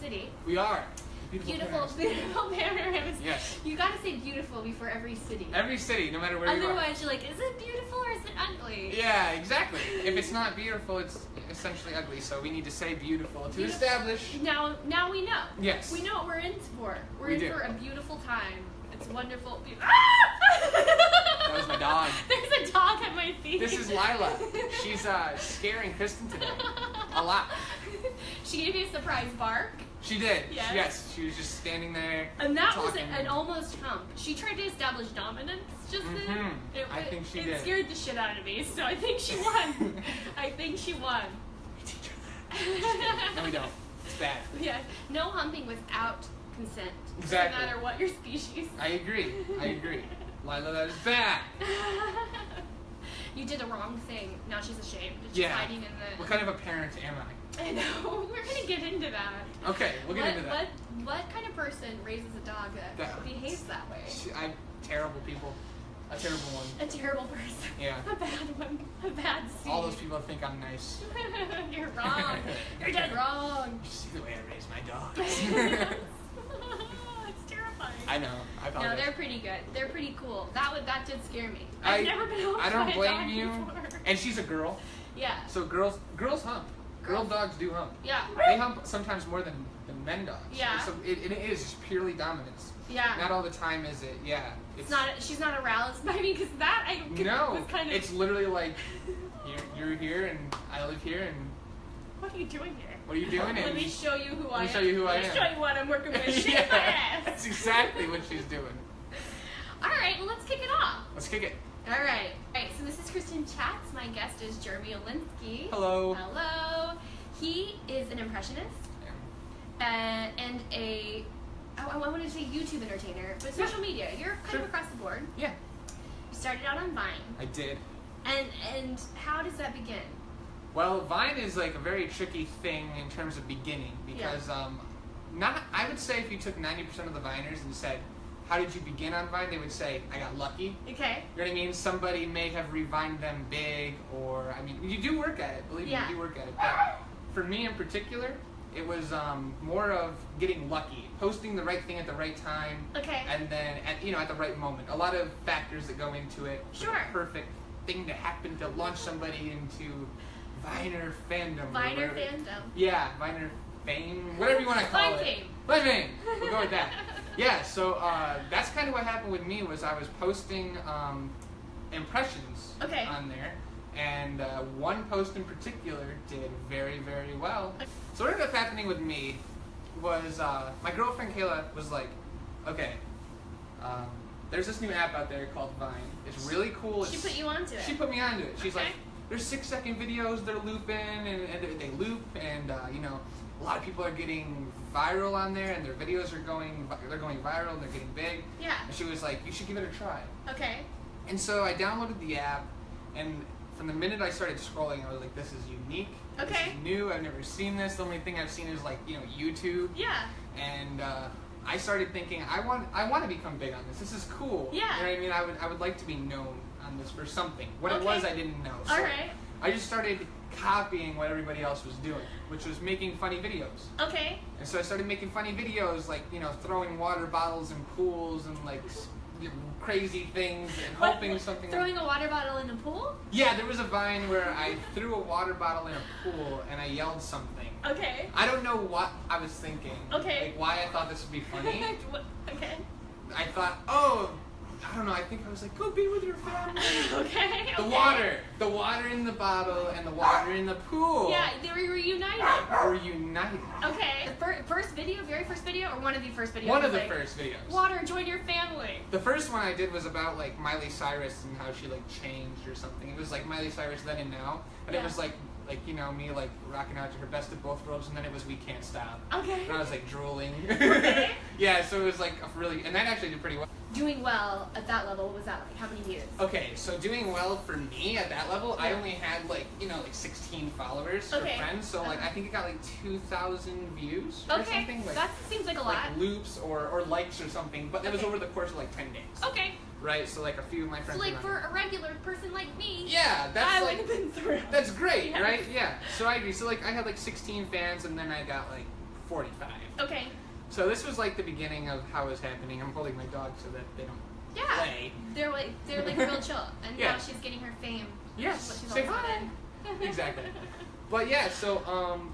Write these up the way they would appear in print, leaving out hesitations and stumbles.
city. We are. Beautiful panoramas. Yes. You gotta say beautiful before every city. Every city, no matter where you are. Otherwise, you're like, is it beautiful or is it ugly? Yeah, exactly. If it's not beautiful, it's essentially ugly. So we need to say beautiful to establish. Now we know. Yes. We know what we're in for. We're in for a beautiful time. It's wonderful. That was my dog. There's a dog at my feet. This is Lila. She's scaring Kristen today. A lot. She gave me a surprise bark. She did. Yes. Yes. She was just standing there. And that talking. was an almost hump. She tried to establish dominance just then. I think she did. It scared the shit out of me, so I think she won. I think she won. We teach her that. No, we don't. It's bad. Yeah. No humping without consent. Exactly. No matter what your species. I agree. Lila, that is bad. You did the wrong thing. Now she's ashamed. She's Yeah. hiding in the... What kind of a parent am I? I know. We're going to get into that. Okay, we'll get into that. What kind of person raises a dog that behaves that way? Terrible people. A terrible one. A terrible person. Yeah. A bad one. A bad seed. All those people think I'm nice. You're wrong. You're dead wrong. You see the way I raise my dogs. It's terrifying. I know. I No, they're pretty good. They're pretty cool. That did scare me. I've never been humped I don't by a blame dog you. before. And she's a girl. Yeah. So girls hump. Girl dogs do hump. Yeah. They hump sometimes more than men dogs. Yeah. So it is just purely dominance. Yeah. Not all the time is it. Yeah. It's not. She's not aroused by me because that was kind of. It's literally like you're here and I live here and. What are you doing here? What are you doing? Let me show you who I am. Let me show you who I am. Let me show you what I'm working with. Shake my ass. That's exactly what she's doing. All right, well, let's kick it off. Let's kick it. All right. So this is Kristen Chats. My guest is Jeremy Olenski. Hello. Hello. He is an impressionist and I wanted to say YouTube entertainer, but social media. You're kind of across the board. Yeah. You started out on Vine. I did. And how does that begin? Well, Vine is like a very tricky thing in terms of beginning because I would say if you took 90% of the Viners and said, how did you begin on Vine? They would say, I got lucky. Okay. You know what I mean? Somebody may have revined them big or, I mean, you do work at it. Believe me, you do work at it. But for me in particular, it was more of getting lucky, posting the right thing at the right time. Okay. And then, at the right moment. A lot of factors that go into it. Sure. The perfect thing to happen to launch somebody into Viner fandom. Viner fandom. Yeah, Viner fame, whatever you want to call it. Fame. Vine fame. We'll go with that. Yeah, so that's kind of what happened with me was I was posting impressions on there. And one post in particular did very, very well. So what ended up happening with me was my girlfriend Kayla was like, okay, there's this new app out there called Vine. It's really cool. She put you onto it. She put me onto it. She's like, there's 6-second videos they're looping and they loop and a lot of people are getting viral on there and their videos are going viral and they're getting big. Yeah. And she was like, you should give it a try. Okay. And so I downloaded the app and from the minute I started scrolling, I was like, this is unique. Okay. This is new. I've never seen this. The only thing I've seen is like, YouTube. Yeah. And I started thinking, I want to become big on this. This is cool. Yeah. You know what I mean? I would like to be known on this for something. What it was, I didn't know. So all right. I just started copying what everybody else was doing, which was making funny videos. Okay. And so I started making funny videos, like, throwing water bottles in pools and like crazy things and hoping something. Throwing a water bottle in a pool? Yeah, there was a Vine where I threw a water bottle in a pool and I yelled something. Okay. I don't know what I was thinking. Okay. Like why I thought this would be funny. Okay. I thought, I don't know, I think I was like, go be with your family. Okay. The water in the bottle and the water in the pool. Yeah, they were reunited. We're united. Okay. The first video, very first video, or one of the first videos? One of the first videos. Water, join your family. The first one I did was about like Miley Cyrus and how she like changed or something. It was like Miley Cyrus then and now, and it was like me like rocking out to her best of both worlds, and then it was We Can't Stop. Okay. And I was like drooling. Okay. Yeah, so it was like and that actually did pretty well. Doing well at that level, was that like how many views? Okay, so doing well for me at that level, I only had like 16 followers or friends, so like I think it got like 2,000 views or something. Like, that seems like a lot. Like loops or likes or something, but it was over the course of like 10 days. Okay. Right, so like a few of my friends. So like for a regular person like me. Yeah, that's I like. would have been thrilled. That's great, right? Yeah. So I agree. So like I had like 16 fans, and then I got like 45. Okay. So this was like the beginning of how it was happening. I'm holding my dog so that they don't play. They're like real chill. And now she's getting her fame. Yes. She's Say hi. Exactly. But yeah, so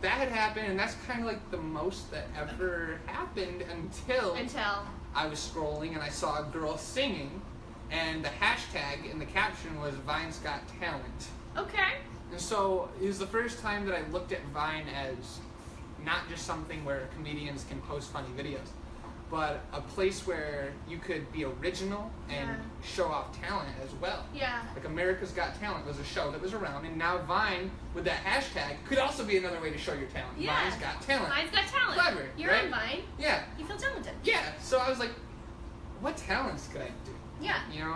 that had happened, and that's kind of like the most that ever happened until I was scrolling and I saw a girl singing, and the hashtag in the caption was Vine's Got Talent. Okay. And so it was the first time that I looked at Vine as not just something where comedians can post funny videos, but a place where you could be original and show off talent as well. Yeah. Like America's Got Talent was a show that was around, and now Vine, with that hashtag, could also be another way to show your talent. Yeah. Vine's Got Talent. Vine's Got Talent. Clever, You're right? on Vine. Yeah. You feel talented. Yeah. So I was like, what talents could I do? Yeah. You know,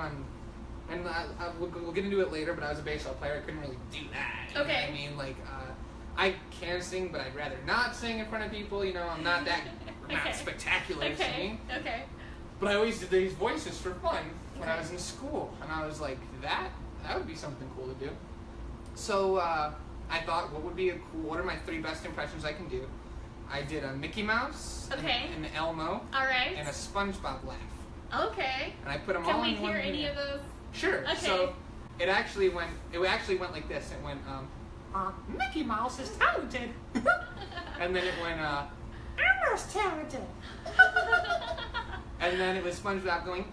and we'll get into it later, but I was a baseball player. I couldn't really do that. You know what I mean? Like, I can sing, but I'd rather not sing in front of people. You know, I'm not that not spectacular at singing. Okay. But I always did these voices for fun when I was in school, and I was like, that would be something cool to do. So I thought, what are my 3 best impressions I can do? I did a Mickey Mouse, an Elmo, and a SpongeBob laugh. Okay. And I put them all in one. Can we hear any of those? Sure. Okay. So it actually went like this. It went, Mickey Mouse is talented. And then it went, Elmo's talented. And then it was SpongeBob going,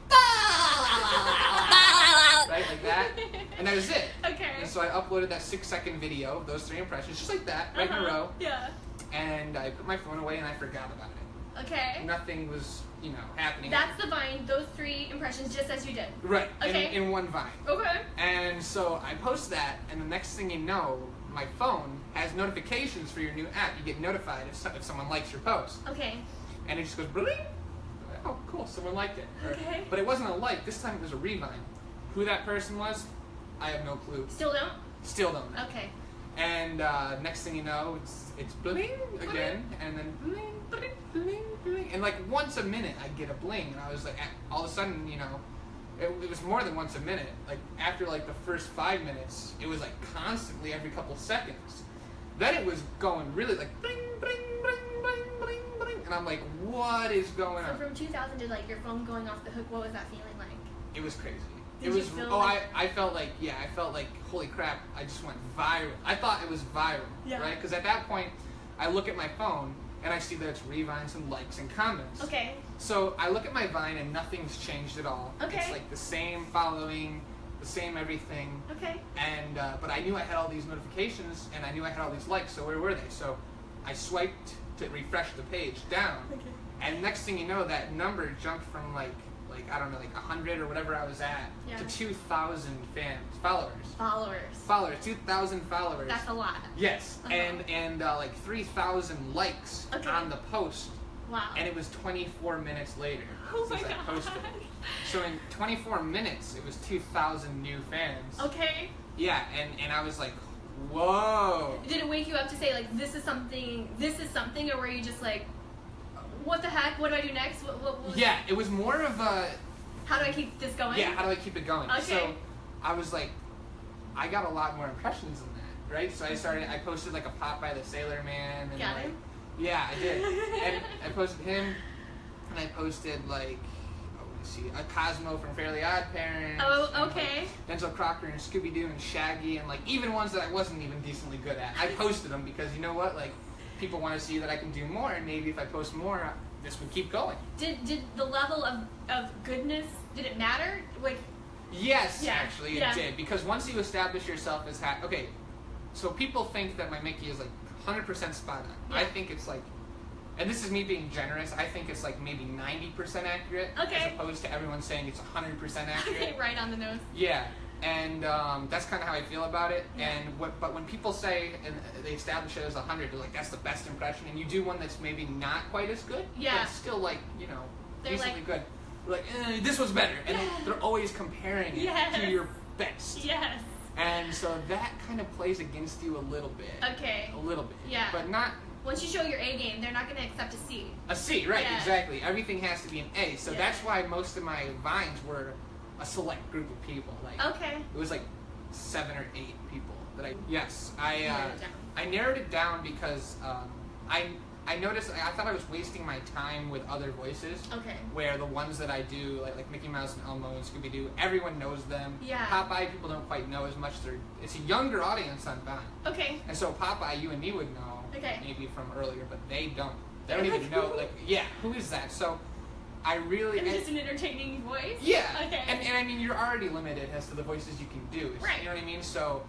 right, like that. And that was it. Okay. And so I uploaded that 6-second video of those 3 impressions, just like that, right in a row. Yeah. And I put my phone away and I forgot about it. Okay. Nothing was, happening. That's the Vine, those 3 impressions, just as you did. Right. Okay. In one Vine. Okay. And so I post that, and the next thing you know, my phone has notifications for your new app. You get notified if someone likes your post. Okay. And it just goes, bling. Oh, cool, someone liked it. Okay. But it wasn't a like. This time it was a revine. Who that person was, I have no clue. Still don't? Still don't know. Okay. And next thing you know, it's bling again, and then bling, bling, bling, bling. And like once a minute, I'd get a bling. And I was like, all of a sudden, it was more than once a minute. Like after like the first 5 minutes, it was like constantly every couple seconds. Then it was going really like bling, bling, bling, bling, bling, bling. And I'm like, what is going on? So from 2000 to like your phone going off the hook, what was that feeling like? It was crazy. I felt like, holy crap, I just went viral. I thought it was viral, right? Because at that point, I look at my phone and I see that it's revines and likes and comments. Okay. So I look at my Vine and nothing's changed at all. Okay. It's like the same following, the same everything. Okay. And but I knew I had all these notifications and I knew I had all these likes. So where were they? So I swiped to refresh the page down. Okay. And next thing you know, that number jumped from like I don't know, like 100 or whatever I was at to 2,000 followers, 2,000 followers. That's a lot. Yes. And like 3,000 likes on the post. Wow. And it was 24 minutes later since I posted. So in 24 minutes, it was 2,000 new fans. Okay. Yeah, and I was like, whoa. Did it wake you up to say like this is something, or were you just like, what the heck? What do I do next? What yeah, it was more of a... How do I keep this going? Yeah, how do I keep it going? Okay. So I was like, I got a lot more impressions than that, right? So I posted like a Popeye the Sailor Man. And got him? Yeah, I did. And I posted him, and I posted like, a Cosmo from Fairly Odd Parents. Oh, okay. And, like, Denzel Crocker and Scooby-Doo and Shaggy, and like even ones that I wasn't even decently good at. I posted them because you know what, like, people want to see that I can do more, and maybe if I post more, this would keep going. Did the level of goodness, did it matter? Like, yes, actually it did, because once you establish yourself as okay, so people think that my Mickey is like 100% spot on. Yeah. I think it's like, and this is me being generous, I think it's like maybe 90% accurate, as opposed to everyone saying it's 100% accurate. Okay, right on the nose. Yeah. And that's kind of how I feel about it. Yeah. But when people say and they establish it as 100, they're like, that's the best impression. And you do one that's maybe not quite as good, but it's still like, they're decently good. They're like, this was better. And they're always comparing it to your best. Yes. And so that kind of plays against you a little bit. Okay. A little bit. Yeah. But not... Once you show your A game, they're not going to accept a C. A C, right, exactly. Everything has to be an A. So that's why most of my Vines were a select group of people. Like, it was like 7 or 8 people that I narrowed it down because I noticed, I thought I was wasting my time with other voices. Okay. Where the ones that I do, like Mickey Mouse and Elmo and Scooby-Doo, everyone knows them. Yeah. Popeye, people don't quite know as much. It's a younger audience on Vine. Okay. And so Popeye, you and me would know, maybe from earlier, but they don't. They don't even know, who is that? So I really... It's just an entertaining voice? Yeah. Okay. And I mean, you're already limited as to the voices you can do. Right. You know what I mean? So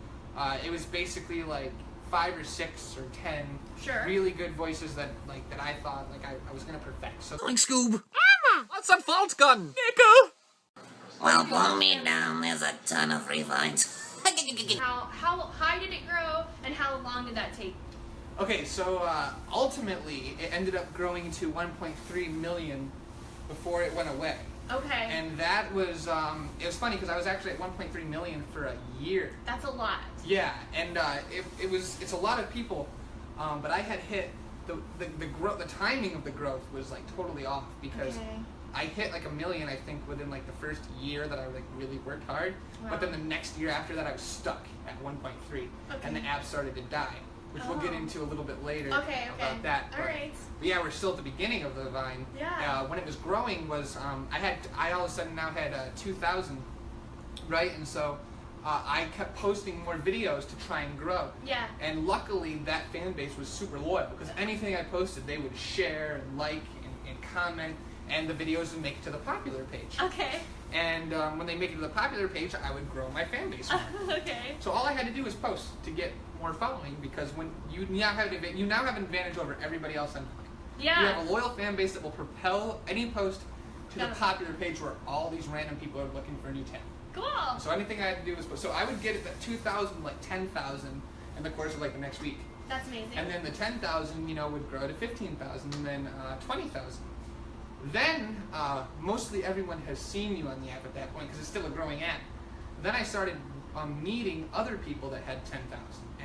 it was basically like 5 or 6 or 10 really good voices that I thought I was gonna perfect. So Scoob. Emma! What's that fault gun? Nico! Well, blow me down. There's a ton of free vines. How high did it grow, and how long did that take? Okay, so ultimately it ended up growing to 1.3 million before it went away. Okay. And that was, it was funny because I was actually at 1.3 million for a year. That's a lot. Yeah, and it's a lot of people, but I had hit, the timing of the growth was totally off because I hit 1 million, I think, within the first year that I really worked hard. Wow. But then the next year after that I was stuck at 1.3 and the app started to die. Which we'll get into a little bit later about that. All right. But yeah, we're still at the beginning of the Vine. Yeah. When it was growing was, I all of a sudden now had 2,000, right? And so I kept posting more videos to try and grow. Yeah. And luckily that fan base was super loyal because anything I posted they would share and like and comment, and the videos would make it to the popular page. Okay. And when they make it to the popular page, I would grow my fan base more. Okay. So all I had to do was post to get more following, because when you now have an advantage over everybody else on Vine. Yeah. You have a loyal fan base that will propel any post to the popular page where all these random people are looking for a new tab. Cool. So anything I had to do was post. So I would get it at 2,000, 10,000 in the course of the next week. That's amazing. And then the 10,000, would grow to 15,000, and then 20,000. Then mostly everyone has seen you on the app at that point because it's still a growing app. Then I started meeting other people that had 10,000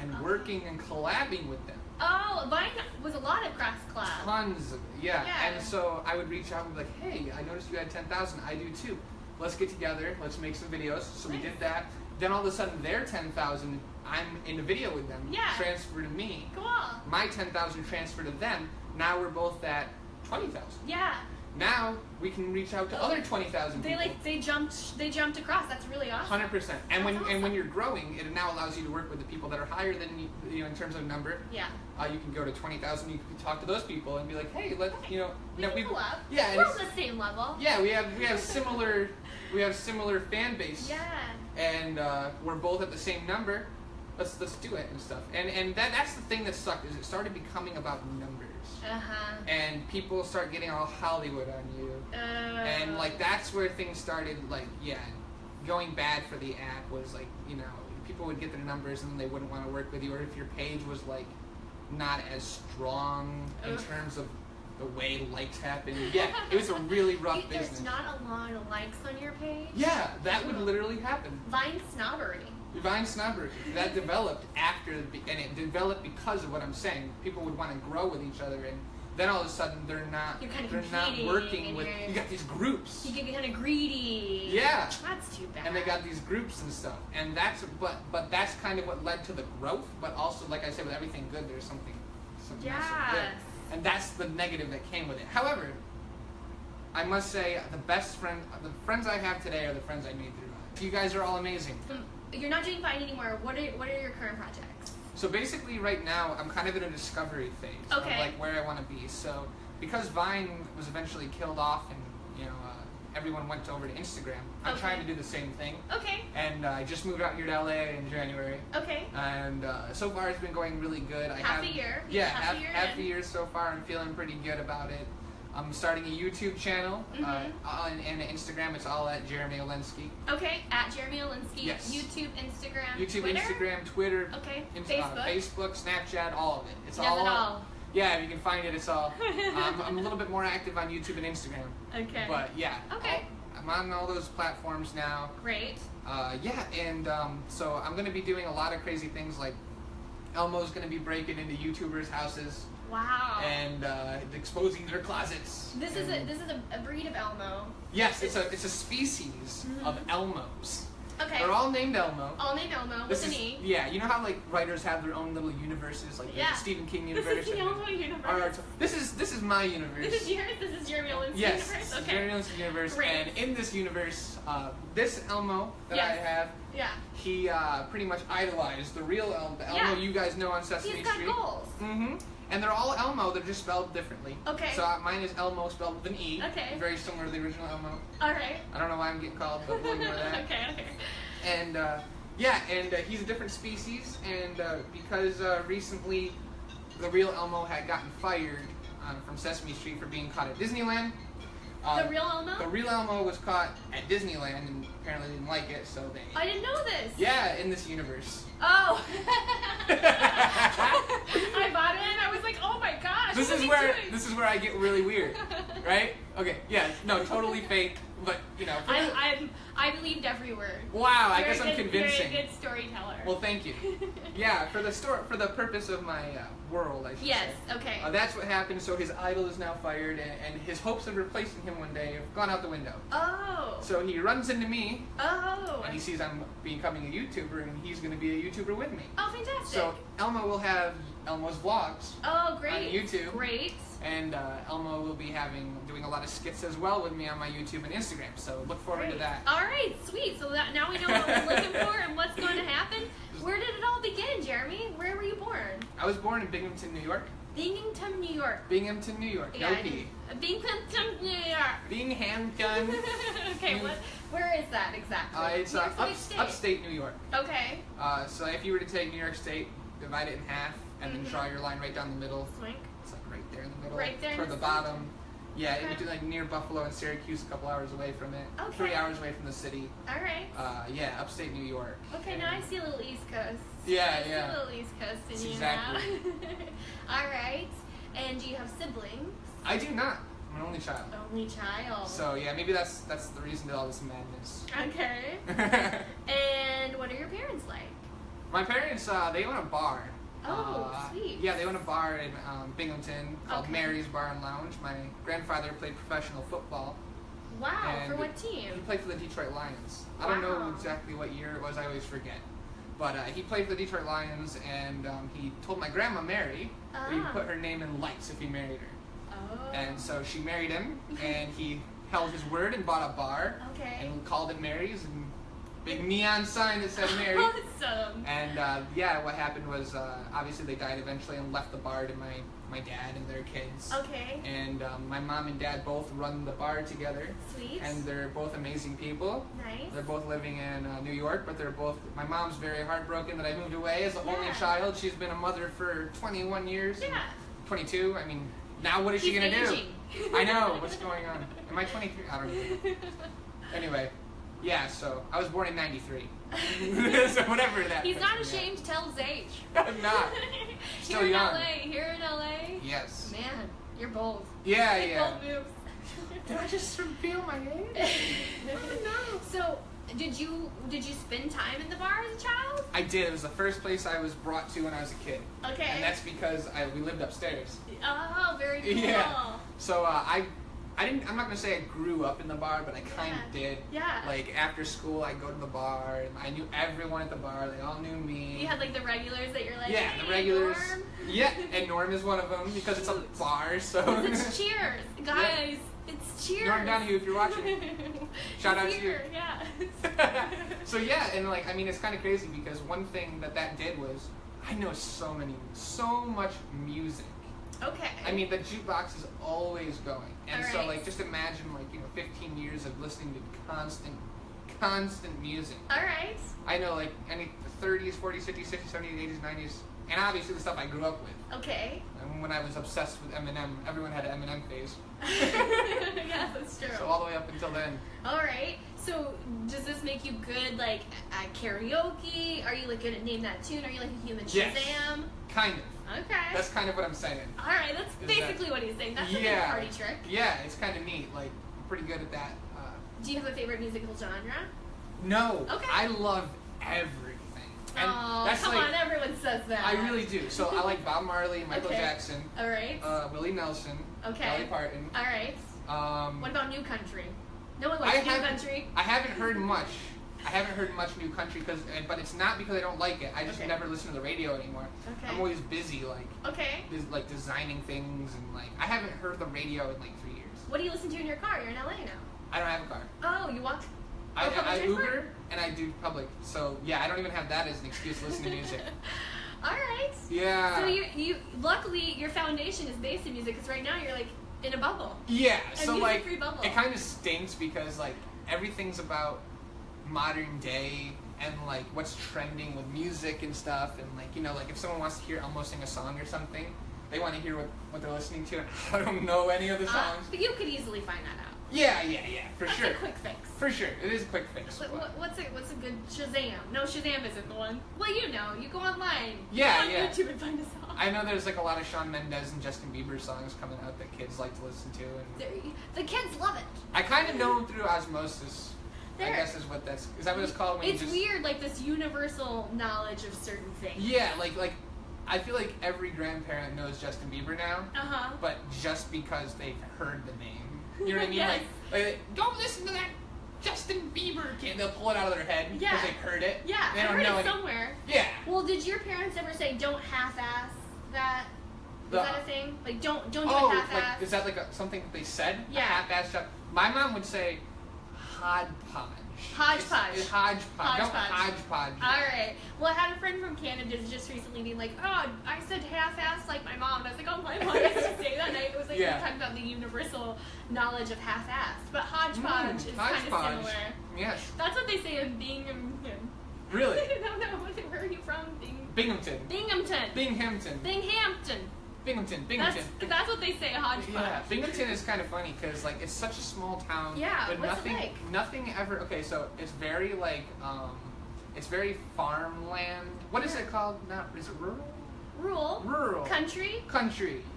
and working and collabing with them. Oh, Vine was a lot of cross collab. Tons, yeah. And so I would reach out and be like, hey, I noticed you had 10,000. I do too. Let's get together. Let's make some videos. So we did that. Then all of a sudden, their 10,000, I'm in a video with them. Yeah. Transfer to me. Cool. My 10,000 transfer to them. Now we're both at 20,000. Yeah. Now we can reach out to other 20,000 people. They jumped across. That's really awesome. 100%. And when you're growing, it now allows you to work with the people that are higher than you in terms of number. Yeah. You can go to 20,000. You can talk to those people and be like, hey, let's we can pull up. Yeah. We're on the same level. Yeah, we have similar fan base. Yeah. And we're both at the same number. Let's do it and stuff. And that's the thing that sucked, is it started becoming about numbers. And people start getting all Hollywood on you. And that's where things started going bad for the app. Was people would get their numbers and then they wouldn't want to work with you, or if your page was not as strong in terms of the way likes happen. Yeah, it was a really rough business. There's not a lot of likes on your page? Yeah, that would literally happen. Vine snobbery. Vine snobbery. That developed and it developed because of what I'm saying. People would want to grow with each other, and then all of a sudden they're not working with. You got these groups. You get kind of greedy. Yeah. That's too bad. And they got these groups and stuff, and but that's kind of what led to the growth. But also, like I said, with everything good, there's something not so good. And that's the negative that came with it. However, I must say the friends I have today are the friends I made through Vine. You guys are all amazing. You're not doing Vine anymore. What are your current projects? So basically right now I'm kind of in a discovery phase of where I want to be. So because Vine was eventually killed off and everyone went over to Instagram, I'm trying to do the same thing. Okay. And I just moved out here to LA in January. Okay. And so far it's been going really good. Half a year. Yeah, half a year so far. I'm feeling pretty good about it. I'm starting a YouTube channel and Instagram. It's all at Jeremy Olenski. Okay, at Jeremy Olenski. Yes. YouTube, Instagram, Twitter. Okay. Facebook, Snapchat, all of it. It's it all. Yeah, if you can find it, it's all. I'm a little bit more active on YouTube and Instagram. Okay. But yeah. Okay. I'm on all those platforms now. Great. So I'm going to be doing a lot of crazy things, like Elmo's going to be breaking into YouTubers' houses. Wow. And exposing their closets. This is a breed of Elmo. Yes, it's a species of Elmos. Okay. They're all named Elmo. All named Elmo with an E. Yeah, you know how like writers have their own little universes, like the Stephen King universe. This is the Elmo universe. This is my universe. This is yours. This is Jeremy Olenski universe. Okay. Jeremy Olenski universe. Great. And in this universe, this Elmo that I have, he pretty much idolized the real Elmo, the Elmo you guys know on Sesame Street. He's got goals. Mm-hmm. And they're all Elmo, they're just spelled differently. Okay. So mine is Elmo spelled with an E. Okay. Very similar to the original Elmo. Alright. I don't know why I'm getting called, but we'll ignore that. Okay. And he's a different species, and because recently the real Elmo had gotten fired from Sesame Street for being caught at Disneyland. The real Elmo? The real Elmo was caught at Disneyland and apparently didn't like it, so they... I didn't know this! Yeah, in this universe. Oh! I bought it and I was like, oh my gosh, this is where I get really weird, right? Okay, yeah, no, totally fake, but, you know... I believed every word. Wow, I guess I'm convincing. You're a good storyteller. Well, thank you. Yeah, for the purpose of my world, I should say. Yes, okay. That's what happened, so his idol is now fired, and his hopes of replacing him one day have gone out the window. Oh. So he runs into me. Oh. And he sees I'm becoming a YouTuber, and he's going to be a YouTuber with me. Oh, fantastic. So Elmo will have Elmo's vlogs. Oh, great. On YouTube. Great. And Elmo will be doing a lot of skits as well with me on my YouTube and Instagram. So look forward to that. All right, sweet. So now we know what we're looking for and what's going to happen. Where did it all begin, Jeremy? Where were you born? I was born in Binghamton, New York. Binghamton, New York. Binghamton, New York. Yeah, No P. Binghamton, New York. Binghamton. Okay, where is that exactly? It's upstate New York. Okay. So if you were to take New York State, divide it in half, and then draw your line right down the middle. Swink. It's like right there in the middle. Right there. Toward the bottom. Yeah, okay. It's like near Buffalo and Syracuse, a couple hours away from it. Okay. 3 hours away from the city. All right. Yeah, upstate New York. Okay, now I see a little East Coast. Yeah, I see a little East Coast in you exactly. now. All right. And do you have siblings? I do not. I'm an only child. Only child. So yeah, maybe that's the reason to all this madness. Okay. And what are your parents like? My parents, they own a bar. Oh, sweet. Yeah, they own a bar in Binghamton called Mary's Bar and Lounge. My grandfather played professional football. Wow, for what team? He played for the Detroit Lions. I don't know exactly what year it was, I always forget. But he played for the Detroit Lions, and he told my grandma Mary that he put her name in lights if he married her. Oh. And so she married him, and he held his word and bought a bar. Okay. And called it Mary's, and big neon sign that said Mary. Awesome. And yeah, what happened was obviously they died eventually and left the bar to my dad and their kids. Okay. And my mom and dad both run the bar together. Sweet. And they're both amazing people. Nice. They're both living in New York, but my mom's very heartbroken that I moved away as the only child. She's been a mother for 21 years. Yeah. 22. I mean, now what is she going to do? I know. What's going on? Am I 23? I don't know. Anyway. Yeah, so I was born in 93. So whatever that. He's not ashamed to tell his age. I'm not. Still young. Here in LA. Yes. Man, you're bold. Yeah. Bold moves. Did I just reveal my age? Oh no. So, did you spend time in the bar as a child? I did. It was the first place I was brought to when I was a kid. Okay. And that's because we lived upstairs. Oh, very cool. Yeah. So I'm not gonna say I grew up in the bar, but I kind of did. Yeah. Like after school, I'd go to the bar, and I knew everyone at the bar. They all knew me. You had like the regulars that you're like, yeah, hey, the regulars. Norm. Yeah, and Norm is one of them because it's a bar. So it's Cheers, guys. Yeah. It's Cheers. Norm Donahue, if you're watching, shout out to you. Yeah. So yeah, and like I mean, it's kind of crazy because one thing that did was I know so much music. Okay. I mean, the jukebox is always going. And right. so, like, just imagine, 15 years of listening to constant music. All right. I know, like, any 30s, 40s, 50s, 60s, 70s, 80s, 90s, and obviously the stuff I grew up with. Okay. And when I was obsessed with Eminem, everyone had an Eminem phase. Yeah, that's true. So all the way up until then. All right. So does this make you good, like, at karaoke? Are you, like, good at Name That Tune? Are you, like, a human Shazam? Yes. Kind of. Okay. That's kind of what I'm saying. All right, that's basically what he's saying. That's a good party trick. Yeah, it's kind of neat. Like, I'm pretty good at that. Do you have a favorite musical genre? No. Okay. I love everything. And that's come on, everyone says that. I really do. So I like Bob Marley, Michael Jackson. All right. Willie Nelson. Okay. Dolly Parton. All right. What about New Country? No one likes New Country. I haven't heard much I haven't heard much new country, but it's not because I don't like it. I just never listen to the radio anymore. Okay. I'm always busy, like designing things, and like I haven't heard the radio in like 3 years. What do you listen to in your car? You're in LA now. I don't have a car. Oh, you walk? I Uber and I do public, so yeah, I don't even have that as an excuse to listen to music. All right. Yeah. So you luckily your foundation is based in music, because right now you're like in a bubble. Yeah. So like bubble. It kind of stinks because like everything's about modern day and like what's trending with music and stuff, and like like if someone wants to hear Elmo sing a song or something, they want to hear what they're listening to. And I don't know any of the songs. But you could easily find that out. Yeah, for That's sure. That's a quick fix. For sure, it is a quick fix. What's a good Shazam? No, Shazam isn't the one. Well, you go online. Yeah, go on YouTube and find a song. I know there's like a lot of Shawn Mendes and Justin Bieber songs coming out that kids like to listen to, and the kids love it. I kind of know them through osmosis. I guess is that what it's called? It's weird, like this universal knowledge of certain things. Yeah, like I feel like every grandparent knows Justin Bieber now. But just because they've heard the name. You know what I mean? Yes. Like, don't listen to that Justin Bieber kid. They'll pull it out of their head because they've heard it. Yeah, they don't I heard know it somewhere. Yeah. Well, did your parents ever say don't half-ass that? Is that a thing? Like don't do it half-ass. Like, is that like something that they said? Yeah. A half-ass job. My mom would say hodgepodge. Hodgepodge. It's hodgepodge. Don't hodgepodge. All right. Well, I had a friend from Canada just recently being like, oh, I said half-ass like my mom. And I was like, oh, my mom used to say that. And it was like talking about the universal knowledge of half-assed. But hodgepodge is kind of similar. Yes. That's what they say in Binghamton. Really? No. Where are you from? Binghamton. That's what they say, hodgepodge. Yeah, Binghamton is kind of funny because like it's such a small town. Yeah, but what's it like? Nothing ever. Okay, so it's very like it's very farmland. What is it called? Is it rural? Rural. Country.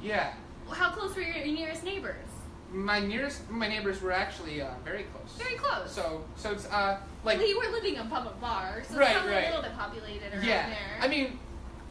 Yeah. How close were your nearest neighbors? My neighbors were actually very close. Very close. So it's like. Well, you were living in public bars, so it's probably a little bit populated around there. I mean,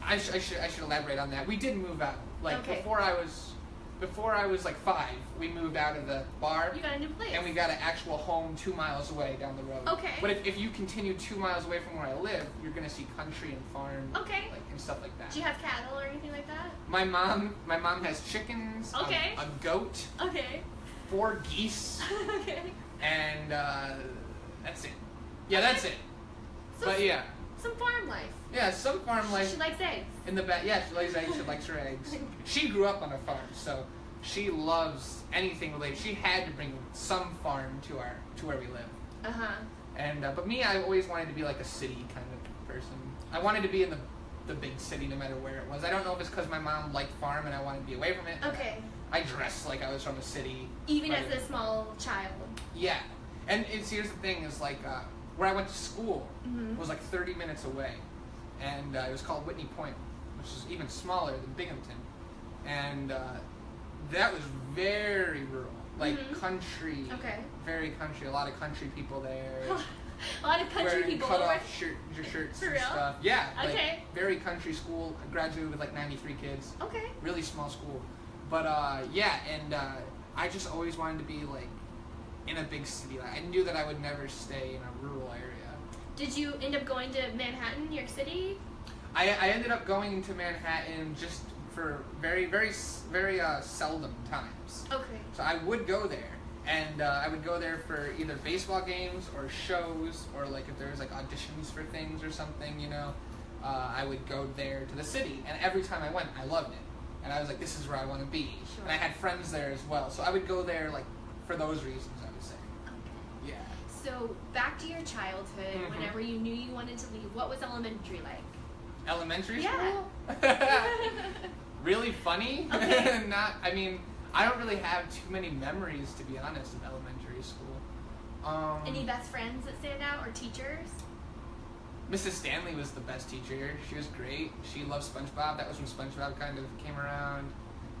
I should elaborate on that. We did move out. Like before I was like 5, we moved out of the bar. You got a new place. And we got an actual home 2 miles away down the road. Okay. But if you continue 2 miles away from where I live, you're gonna see country and farm. Okay. Like and stuff like that. Do you have cattle or anything like that? My mom has chickens. Okay. A goat. Okay. 4 geese. Okay. And that's it. Yeah, that's it. So but yeah. Some farm life. Yeah, some farm life. She likes eggs. In the back, yeah, she likes eggs. She likes her eggs. She grew up on a farm, so she loves anything related. She had to bring some farm to where we live. And but me, I always wanted to be like a city kind of person. I wanted to be in the big city, no matter where it was. I don't know if it's because my mom liked farm and I wanted to be away from it. Okay. I dressed like I was from a city. Even as a small child. Yeah, and here's the thing: is like where I went to school was like 30 minutes away. And it was called Whitney Point, which is even smaller than Binghamton. And that was very rural, like country, very country. A lot of country people there. A lot of country people. Cut off shirts and stuff. Yeah. Like, very country school. I graduated with like 93 kids. Okay. Really small school. But yeah, and I just always wanted to be like in a big city. Like, I knew that I would never stay in a rural area. Did you end up going to Manhattan, New York City? I ended up going to Manhattan just for very seldom times. Okay. So I would go there, and I would go there for either baseball games or shows, or like if there was like auditions for things or something, I would go there to the city. And every time I went, I loved it, and I was like, this is where I want to be. Sure. And I had friends there as well, so I would go there like for those reasons, I would say. Okay. Yeah. So back to your childhood, whenever you knew you wanted to leave, what was elementary like? Elementary school? Really funny? Okay. I don't really have too many memories, to be honest, of elementary school. Any best friends that stand out, or teachers? Mrs. Stanley was the best teacher. She was great. She loved SpongeBob. That was when SpongeBob kind of came around.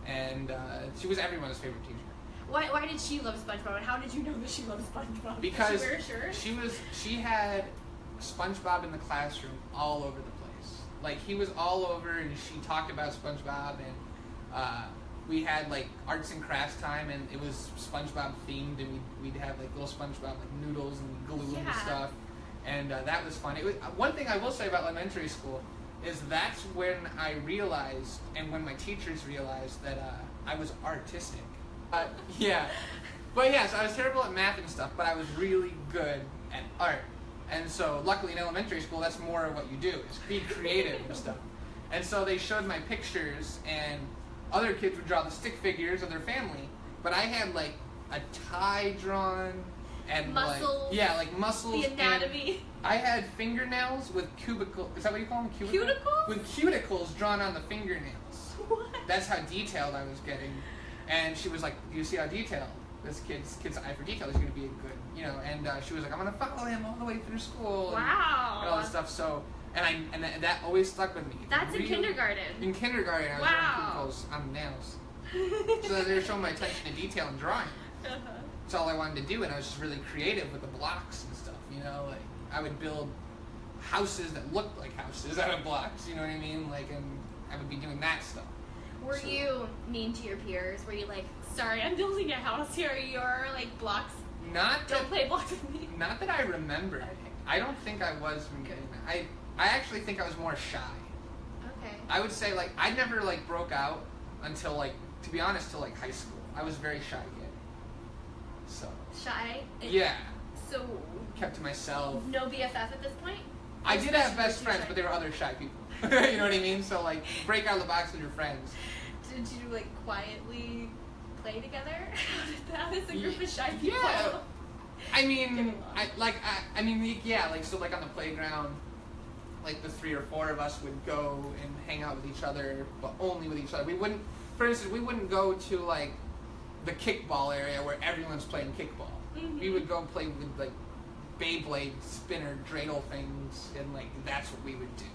And she was everyone's favorite teacher. Why did she love SpongeBob, and how did you know that she loved SpongeBob? Because did she wear a shirt? She had SpongeBob in the classroom all over the place. Like, he was all over, and she talked about SpongeBob, and we had like arts and crafts time, and it was SpongeBob themed, and we'd have like little SpongeBob like noodles and glue and stuff. And that was fun. One thing I will say about elementary school is that's when I realized, and when my teachers realized, that I was artistic. Yeah. But yes, I was terrible at math and stuff, but I was really good at art. And so, luckily in elementary school, that's more of what you do, is be creative and stuff. And so they showed my pictures, and other kids would draw the stick figures of their family, but I had like a tie drawn, and muscles. Like muscles. The anatomy. I had fingernails with cuticles. Is that what you call them? Cuticles? With cuticles drawn on the fingernails. What? That's how detailed I was getting. And she was like, "Do you see how detailed this kid's eye for detail is going to be a good, you know?" And she was like, "I'm going to follow him all the way through school." Wow. And all this stuff. So, and that always stuck with me. That's in kindergarten. In kindergarten, I was drawing cuticles on the nails. So they were showing my attention to detail and drawing. That's all I wanted to do, and I was just really creative with the blocks and stuff, you know? Like, I would build houses that looked like houses out of blocks, you know what I mean? Like, and I would be doing that stuff. Were you mean to your peers? Were you like, "Sorry, I'm building a house here, your, like, blocks? Don't play blocks with me." Not that I remember. Okay. I don't think I was mean. I actually think I was more shy. Okay. I would say, like, I never, like, broke out until, like, to be honest, till, like, high school. I was a very shy kid. So. Shy? Yeah. So. Kept to myself. No BFF at this point? I did have best friends, but they were other shy people. You know what I mean? So, like, break out of the box with your friends. Did you, like, quietly play together? How does a group of shy people? Yeah. I mean, so, like, on the playground, like, the 3 or 4 of us would go and hang out with each other, but only with each other. We wouldn't, for instance, go to, like, the kickball area where everyone's playing kickball. Mm-hmm. We would go play with, like, Beyblade spinner dreidel things, and, like, that's what we would do.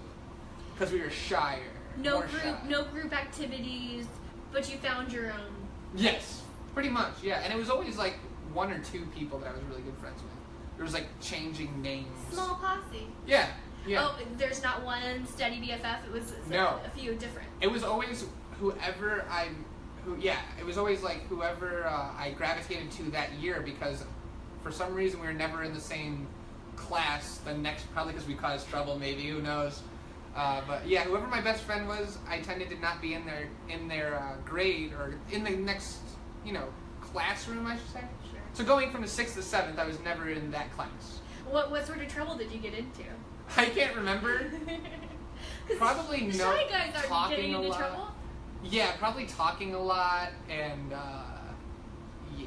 Because we were shyer. No group activities, but you found your own. Yes, pretty much, yeah. And it was always, like, 1 or 2 people that I was really good friends with. There was, like, changing names. Small posse. Yeah. Oh, there's not one steady BFF. It was a few different. It was always whoever I gravitated to that year, because for some reason we were never in the same class the next, probably because we caused trouble, maybe, who knows. But yeah, whoever my best friend was, I tended to not be in their grade or in the next, classroom, I should say. Sure. So going from the 6th to 7th, I was never in that class. What sort of trouble did you get into? I can't remember. Probably no shy guys aren't talking getting into a lot. trouble. Yeah, probably talking a lot, and yeah,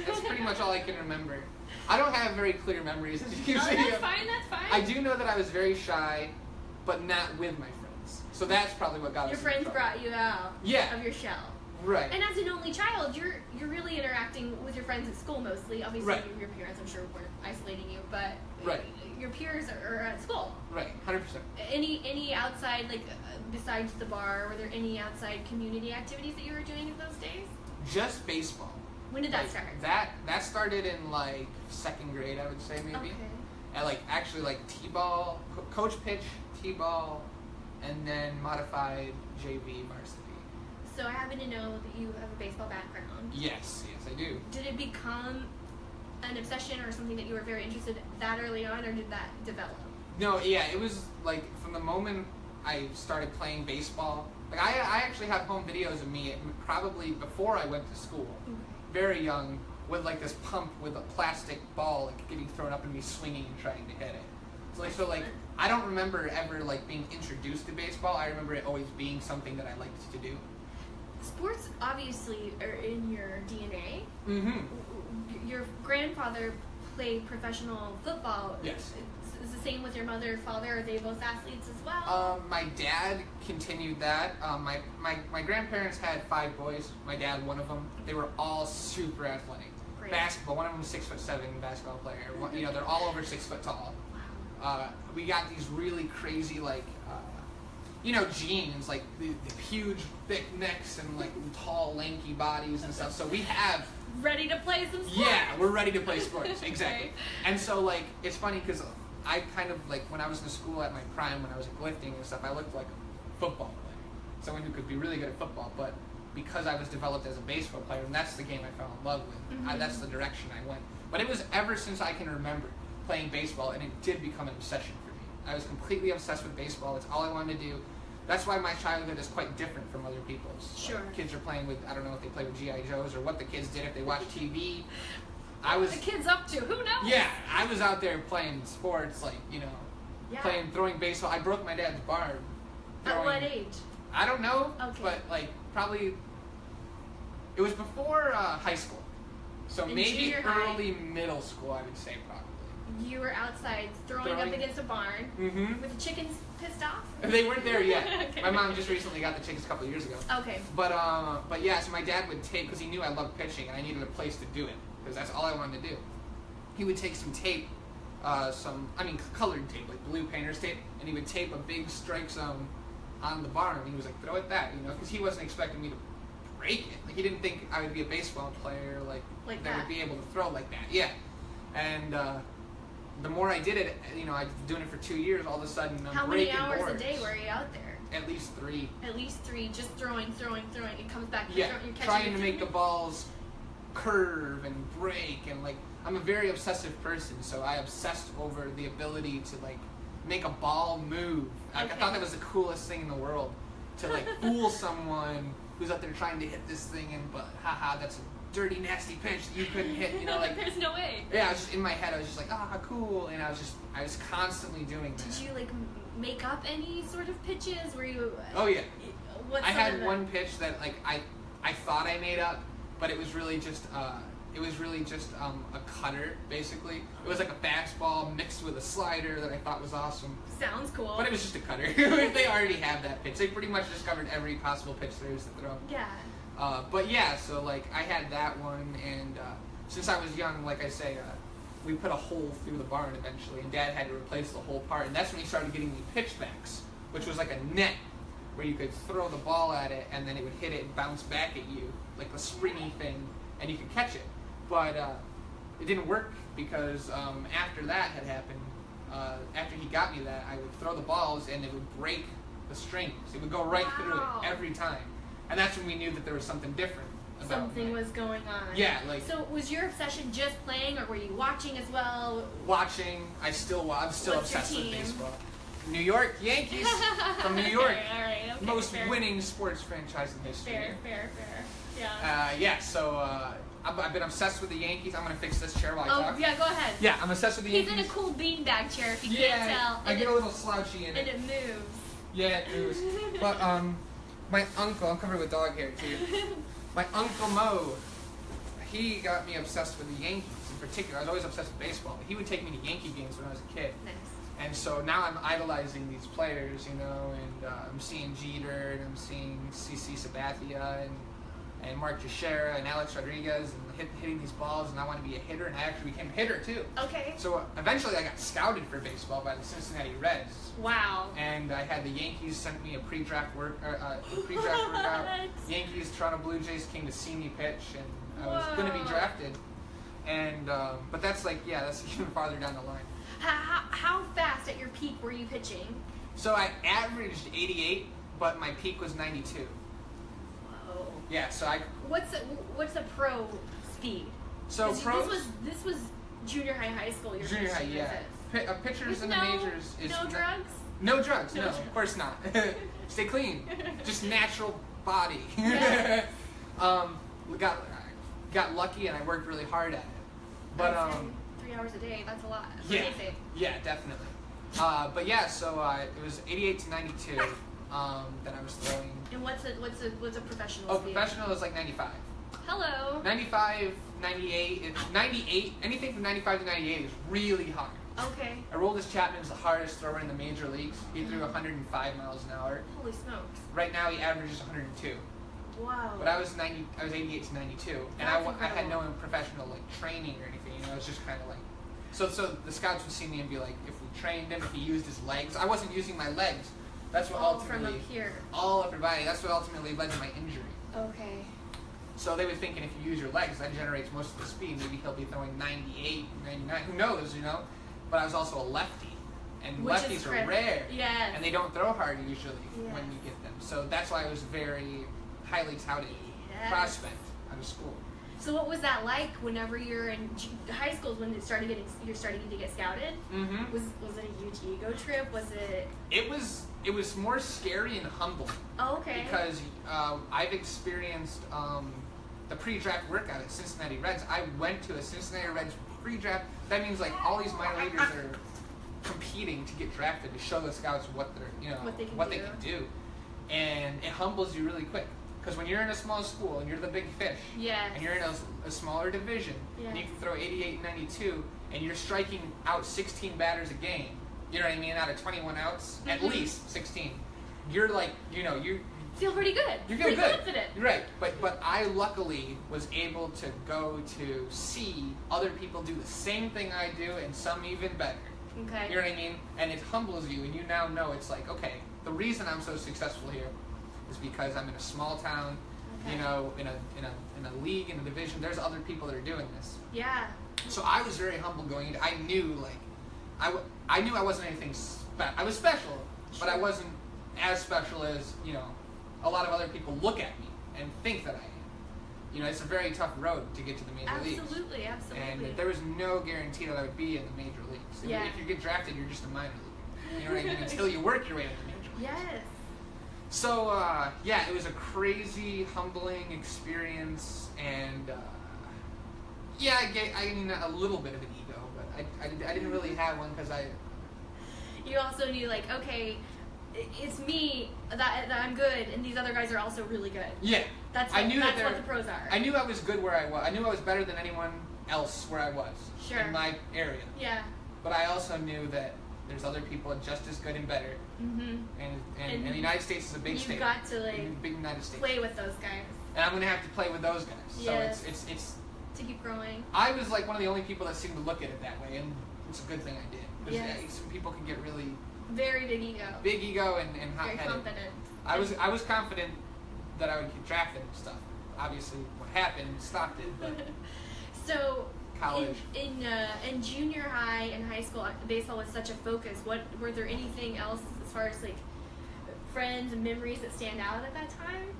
that's pretty much all I can remember. I don't have very clear memories, as you can see. That's fine. I do know that I was very shy, but not with my friends. So that's probably what got us Your in friends trouble. brought you out of your shell. Right. And as an only child, you're really interacting with your friends at school mostly. Obviously, right. Your parents, I'm sure, weren't isolating you, but right. Your peers are at school. Right, 100%. Any outside, like, besides the bar, were there any outside community activities that you were doing in those days? Just baseball. When did that start? That started in, like, 2nd grade, I would say, maybe. Okay. And, like, actually, like, T-ball, coach pitch, T-ball, and then modified JV varsity. So I happen to know that you have a baseball background. Yes, I do. Did it become an obsession or something that you were very interested in that early on, or did that develop? No, yeah, it was, like, from the moment I started playing baseball. Like, I actually have home videos of me probably before I went to school, very young, with, like, this pump with a plastic ball, like, getting thrown up and me swinging and trying to hit it. So, like, I don't remember ever, like, being introduced to baseball. I remember it always being something that I liked to do. Sports obviously are in your DNA. Mm-hmm. Your grandfather played professional football. Yes. Is the same with your mother, father? Are they both athletes as well? My dad continued that. My grandparents had 5 boys. My dad, one of them. They were all super athletic. Great. Basketball. One of them was 6'7" basketball player. They're all over 6 foot tall. We got these really crazy, like, genes, like the huge, thick necks and, like, tall, lanky bodies and stuff. So we have... Ready to play some sports? Yeah, we're ready to play sports, exactly. Right. And so, like, it's funny because I kind of, like, when I was in school at my prime, when I was lifting and stuff, I looked like a football player. Someone who could be really good at football, but because I was developed as a baseball player, and that's the game I fell in love with, Mm-hmm. that's the direction I went. But it was ever since I can remember. playing baseball, and it did become an obsession for me. I was completely obsessed with baseball. It's all I wanted to do. That's why my childhood is quite different from other people's. Sure. Like, kids are playing with, I don't know if they play with G.I. Joes or what the kids did if they watched TV. What the kids up to? Who knows? Yeah, I was out there playing sports, like, you know, throwing baseball. I broke my dad's barn. At what age? I don't know, okay. But like probably, it was before high school. So maybe early middle school, I would say probably. You were outside throwing up against a barn with the chickens pissed off? They weren't there yet. Okay. My mom just recently got the chickens a couple of years ago. Okay. But yeah, so my dad would take, because he knew I loved pitching and I needed a place to do it, because that's all I wanted to do. He would take some tape, colored tape, like blue painter's tape, and he would tape a big strike zone on the barn, and he was like, throw it that, you know, because he wasn't expecting me to break it. Like, he didn't think I would be a baseball player, like that would be able to throw like that. Yeah. And the more I did it, you know, I was doing it for 2 years, all of a sudden I'm breaking boards. How many hours a day were you out there? At least 3. At least 3, just throwing. It comes back. Yeah, you're trying to make the balls curve and break, and like, I'm a very obsessive person, so I obsessed over the ability to like make a ball move. Like, I thought that was the coolest thing in the world, to like fool someone who's out there trying to hit this thing, and but haha, that's a dirty, nasty pitch that you couldn't hit. You know, like there's no way. Yeah, I was just in my head. I was just like, cool, and I was constantly doing that. Did you like make up any sort of pitches? Were you? Oh yeah. What's I had one pitch that like I thought I made up, but it was really just a cutter, basically. It was like a fastball mixed with a slider that I thought was awesome. Sounds cool. But it was just a cutter. They already have that pitch. They pretty much discovered every possible pitch there is to throw. Yeah. But yeah, so like I had that one, and since I was young, like I say, we put a hole through the barn eventually, and Dad had to replace the whole part, and that's when he started getting me pitchbacks, which was like a net where you could throw the ball at it, and then it would hit it and bounce back at you, like a springy thing, and you could catch it. But it didn't work because after that had happened, after he got me that, I would throw the balls and it would break the strings. It would go right through it every time. And that's when we knew that there was something different about something was going on. Yeah, like. So was your obsession just playing, or were you watching as well? Watching. I'm still obsessed with baseball. New York Yankees from New York. All right, okay, most winning sports franchise in history. Fair. Yeah. Yeah. So I've been obsessed with the Yankees. I'm gonna fix this chair while I talk. Oh yeah, go ahead. Yeah, I'm obsessed with the Yankees. He's in a cool beanbag chair. If you can't tell. I get a little slouchy in it. And it moves. Yeah, it moves. But my uncle, I'm covered with dog hair too. My Uncle Mo, he got me obsessed with the Yankees in particular. I was always obsessed with baseball, but he would take me to Yankee games when I was a kid. Nice. And so now I'm idolizing these players, you know, and I'm seeing Jeter, and I'm seeing CC Sabathia, and Mark Teixeira, and Alex Rodriguez, and hitting these balls, and I want to be a hitter, and I actually became a hitter too. Okay. So eventually I got scouted for baseball by the Cincinnati Reds. Wow. And I had the Yankees sent me a pre-draft workout. Yankees, Toronto Blue Jays came to see me pitch, and I was going to be drafted. And but that's even farther down the line. How fast at your peak were you pitching? So I averaged 88, but my peak was 92. Whoa. Yeah. So What's a pro speed? So pros. This was junior high school. Junior high, yeah. Pitchers in the majors is no drugs. No drugs. No, of course not. Stay clean. Just natural body. Yeah. Got lucky, and I worked really hard at it. But 3 hours a day. That's a lot. Yeah, definitely. But yeah, so it was 88 to 92 that I was throwing. And what's a professional? Oh, professional is like 95. Hello. 95, 98. 98. Anything from 95 to 98 is really hard. Okay. Aroldis Chapman's the hardest thrower in the major leagues. He threw 105 miles an hour. Holy smokes. Right now he averages 102. Wow. But I was 88 to 92, and I had no professional like training or anything. You know, it was just kind of like. So the scouts would see me and be like, if we trained him, if he used his legs. I wasn't using my legs. That's what ultimately. From up here. All upper body. That's what ultimately led to my injury. Okay. So they were thinking if you use your legs, that generates most of the speed. Maybe he'll be throwing 98, 99. Who knows, you know? But I was also a lefty. And lefties are rare. Yes. And they don't throw hard usually when you get them. So that's why I was very highly touted prospect out of school. So what was that like whenever you're in high school? Is when you're starting to get scouted? Mm-hmm. Was it a huge ego trip? Was it? It was more scary and humble. Oh, okay. Because I've experienced the pre-draft workout at Cincinnati Reds. I went to a Cincinnati Reds pre-draft. That means like all these minor leaguers are competing to get drafted to show the scouts what they can do, and it humbles you really quick. Because when you're in a small school and you're the big fish, and you're in a smaller division, and you can throw 88, 92, and you're striking out 16 batters a game, you know what I mean, out of 21 outs, at least 16, you're like, you feel pretty good. You feel pretty good. Confident. Right, but I luckily was able to go to see other people do the same thing I do, and some even better. Okay. You know what I mean? And it humbles you, and you now know it's like, okay, the reason I'm so successful here is because I'm in a small town, in a league, in a division. There's other people that are doing this. Yeah. So I was very humble going into. I knew I knew I wasn't anything. I was special, but I wasn't as special as a lot of other people look at me and think that I am. It's a very tough road to get to the major leagues. Absolutely. And there was no guarantee that I would be in the major leagues. Yeah. If you get drafted, you're just a minor leaguer. You know what I mean? Until you work your way to the major leagues. Yes. So, it was a crazy, humbling experience, and, I mean, a little bit of an ego, but I didn't really have one because You also knew, like, okay, it's me that I'm good, and these other guys are also really good. Yeah. That's what the pros are. I knew I was good where I was. I knew I was better than anyone else where I was. Sure. In my area. Yeah. But I also knew that there's other people just as good and better. Mm-hmm. And the United States is a big state. You've got to big United States. play with those guys. And I'm gonna have to play with those guys. Yes. So it's to keep growing. I was like one of the only people that seemed to look at it that way, and it's a good thing I did. Because Yes. some people can get really Very big ego. big ego and hot-headed. Very confident. I was confident that I would get drafted and stuff. Obviously, what happened stopped it. But So college. In junior high and high school, baseball was such a focus. Were there anything else as far as like friends and memories that stand out at that time?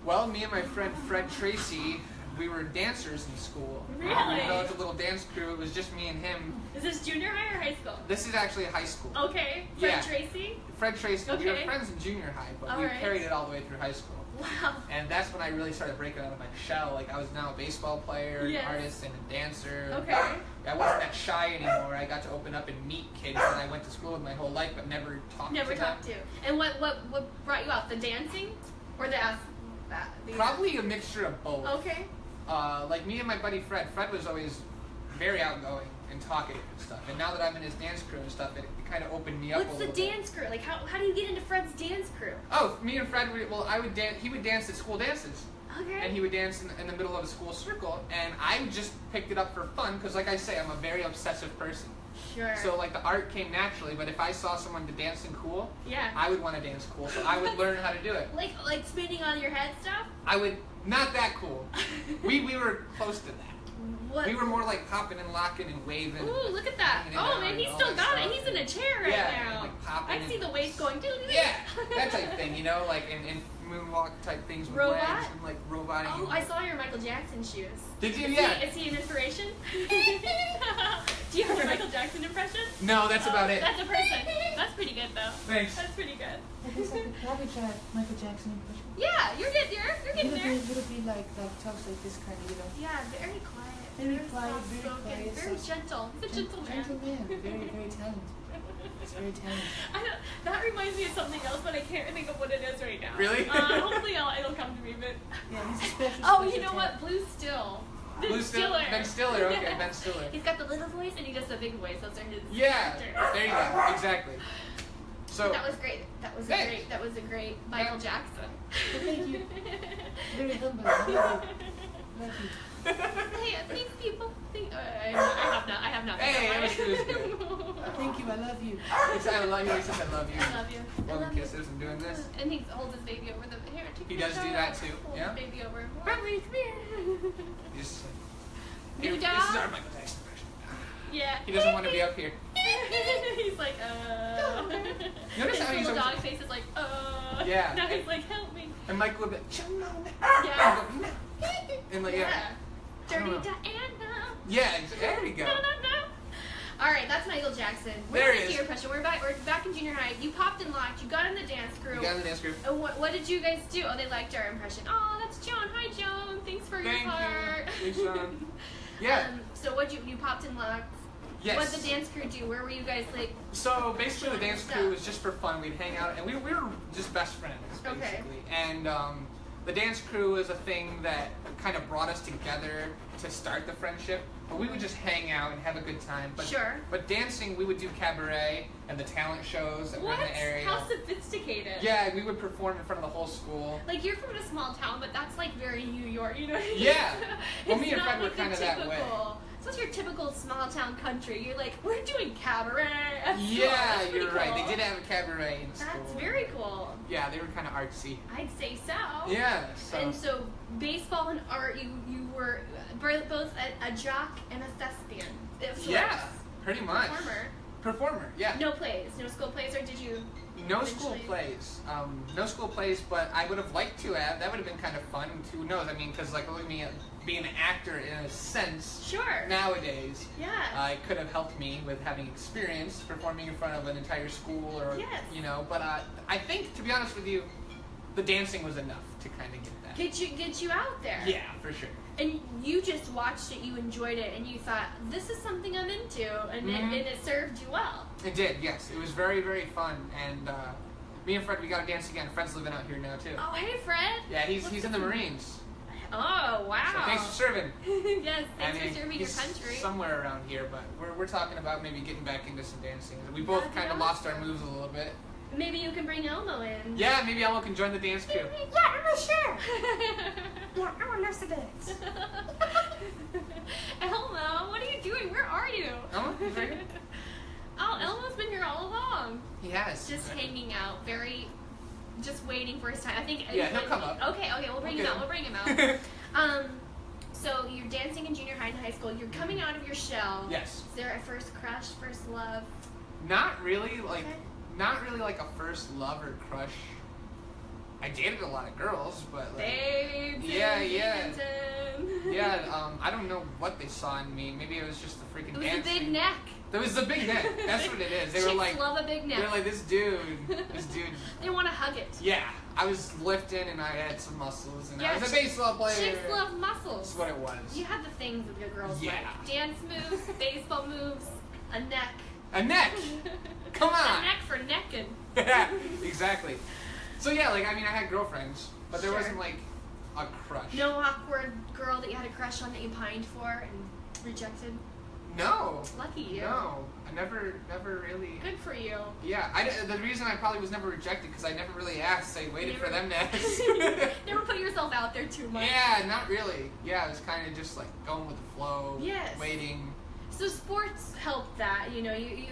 Well, me and my friend Fred Tracy, we were dancers in school. Really? We developed a little dance crew. It was just me and him. Is this junior high or high school? This is actually high school. Okay. Fred Tracy? Fred Tracy. Okay. We were friends in junior high, but we carried it all the way through high school. Wow. And that's when I really started breaking out of my shell. Like, I was now a baseball player, an artist, and a dancer. Okay. I wasn't that shy anymore. I got to open up and meet kids that I went to school with my whole life, but never talked to. And what brought you out? The dancing? Or the Probably a mixture of both. Okay. Like me and my buddy Fred. Fred was always very outgoing and talkative and stuff. And now that I'm in his dance crew and stuff, it kind of opened me up a little bit. What's the dance crew? Like, how do you get into Fred's dance crew? Oh, me and Fred, I would dance. He would dance at school dances. Okay. And he would dance in the middle of a school circle. And I just picked it up for fun because, like I say, I'm a very obsessive person. Sure. So, like, the art came naturally, but if I saw someone dancing cool, yeah, I would want to dance cool. So I would learn how to do it. Like spinning on your head stuff? I would. Not that cool. We were close to that. What? We were more like popping and locking and waving. Ooh, look at that. Oh, man, he's still got it. He's in a chair right now. And, like, popping I see the waist going, doo. Yeah, that type thing, like in moonwalk type things with Robot? legs and like roboting. Oh, I saw your Michael Jackson shoes. Did you? Is he an inspiration? Do you have a Michael Jackson impression? No, that's about it. That's a person. That's pretty good, though. Thanks. That's pretty good. I guess I could probably try Michael Jackson impression. Yeah, you're getting there. It'll be like talks like this kind of, Yeah, very quiet. Very quiet, very soft-spoken, quiet. Very gentle. He's a gentleman. Gentleman. Very, very talented. It's very talented. That reminds me of something else, but I can't think of what it is right now. Really? Hopefully it'll come to me, but... Yeah, he's a special. Oh, you know what? Blue Still. Ben Stiller. Okay, Ben Stiller. He's got the little voice and he does the big voice. Those are his actors. There you go. Exactly. So that was great. That was a great Michael Jackson. Thank you. Very humble. Love you. Hey, thanks, people. I have not. Hey, that was good. Thank you. I love you. I love you. He says I love you. I love you. Blowing kisses and doing this. And he holds his baby over the hair. He does do that too. Hold his baby over. Bradley, come here. Just, New this dog. is our Michael Jackson impression. Yeah. He doesn't want to be up here. He's like, Notice how his he's little dog face is like, Yeah. Now he's like, help me. And Michael would be, Yeah. And like, yeah. Dirty Diana. Yeah, there we go. No. All right, that's Michael Jackson. There it is. Your impression. We're back in junior high. You popped and locked. You got in the dance group. And what did you guys do? Oh, they liked our impression. Oh, that's Joan. Hi, Joan. Thanks for your part. Thanks, Joan. Yeah. So what you popped and locked? Yes. What did the dance crew do? Where were you guys like? So basically, the dance crew was just for fun. We'd hang out, and we were just best friends, basically. Okay. And the dance crew is a thing that kind of brought us together to start the friendship. But we would just hang out and have a good time. But, sure. But dancing, we would do cabaret and the talent shows that were in the area. How sophisticated. Yeah, we would perform in front of the whole school. Like, you're from a small town, but that's like very New York, you know what I mean? Yeah. Well, me and Fred were kind of that way. So it's your typical small town country. You're like, we're doing cabaret at school. Yeah, you're right. They did have a cabaret in school. That's very cool. Yeah, they were kind of artsy. I'd say so. Yeah. And so baseball and art, you were both a jock and a thespian. Yeah, pretty much. Performer, yeah. No plays, no school plays, or did you? No school plays. No school plays, but I would have liked to have. That would have been kind of fun. Who knows? I mean, because like look at me being an actor in a sense. Sure. Nowadays. Yeah. It could have helped me with having experience performing in front of an entire school, or you know. But I think, to be honest with you, the dancing was enough to kind of get that. Get you out there. Yeah, for sure. And you just watched it, you enjoyed it, and you thought, this is something I'm into, and, it served you well. It did, yes. It was very, very fun. And me and Fred, we got to dance again. Fred's living out here now, too. Oh, hey, Fred. Yeah, he's in the Marines. Oh, wow. So thanks for serving. Yes, thanks for serving your country. Somewhere around here, but we're talking about maybe getting back into some dancing. We both kind of lost our moves a little bit. Maybe you can bring Elmo in. Yeah, maybe Elmo can join the dance crew. Yeah, Elmo, sure. Yeah, Elmo loves to dance. Elmo, what are you doing? Where are you? Elmo, he's right here. Oh, Elmo's been here all along. He has. Just hanging out, just waiting for his time. I think. Yeah, he'll come up. Okay, we'll bring him out. We'll bring him out. So you're dancing in junior high and high school. You're coming out of your shell. Yes. Is there a first crush, first love? Not really, Not really like a first love or crush. I dated a lot of girls, but like, yeah. I don't know what they saw in me. Maybe it was just the freaking dancing. It was the big neck. There was the big neck. That's what it is. They were like, love a big neck. They were like, this dude. They want to hug it. Yeah, I was lifting and I had some muscles and I was a baseball player. Chicks love muscles. That's what it was. You had the things that the girls like. Dance moves, baseball moves, a neck. A neck. Come on. A neck for necking. Yeah, exactly. So yeah, I had girlfriends, but there wasn't like a crush. No awkward girl that you had a crush on that you pined for and rejected? No. Lucky you. No, I never really. Good for you. Yeah, the reason I probably was never rejected because I never really asked. I waited for them to ask. Never put yourself out there too much. Yeah, not really. Yeah, it was kind of just like going with the flow. Yes. Waiting. So sports helped that, you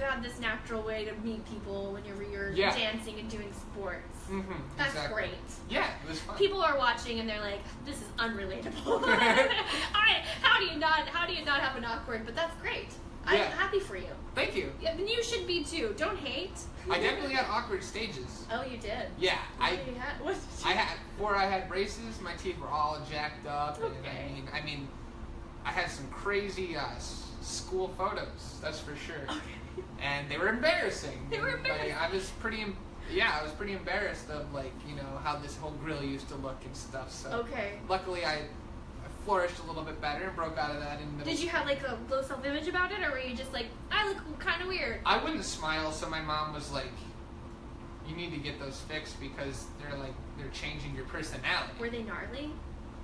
have this natural way to meet people when you're dancing and doing sports. Mm-hmm, That's great. Yeah, it was fun. People are watching and they're like, this is unrelatable. How do you not have an awkward, but that's great. I'm happy for you. Thank you. Yeah, and you should be too. Don't hate. I definitely had awkward stages. Oh, you did? Yeah. What before I had braces, my teeth were all jacked up. Okay. And I had some crazy school photos, that's for sure. Okay. And they were embarrassing. I was pretty embarrassed of how this whole grill used to look and stuff. So luckily I flourished a little bit better and broke out of that in middle Did you have a low self-image about it, or were you just like, I look kind of weird? I wouldn't smile, so my mom was like, you need to get those fixed because they're changing your personality. Were they gnarly?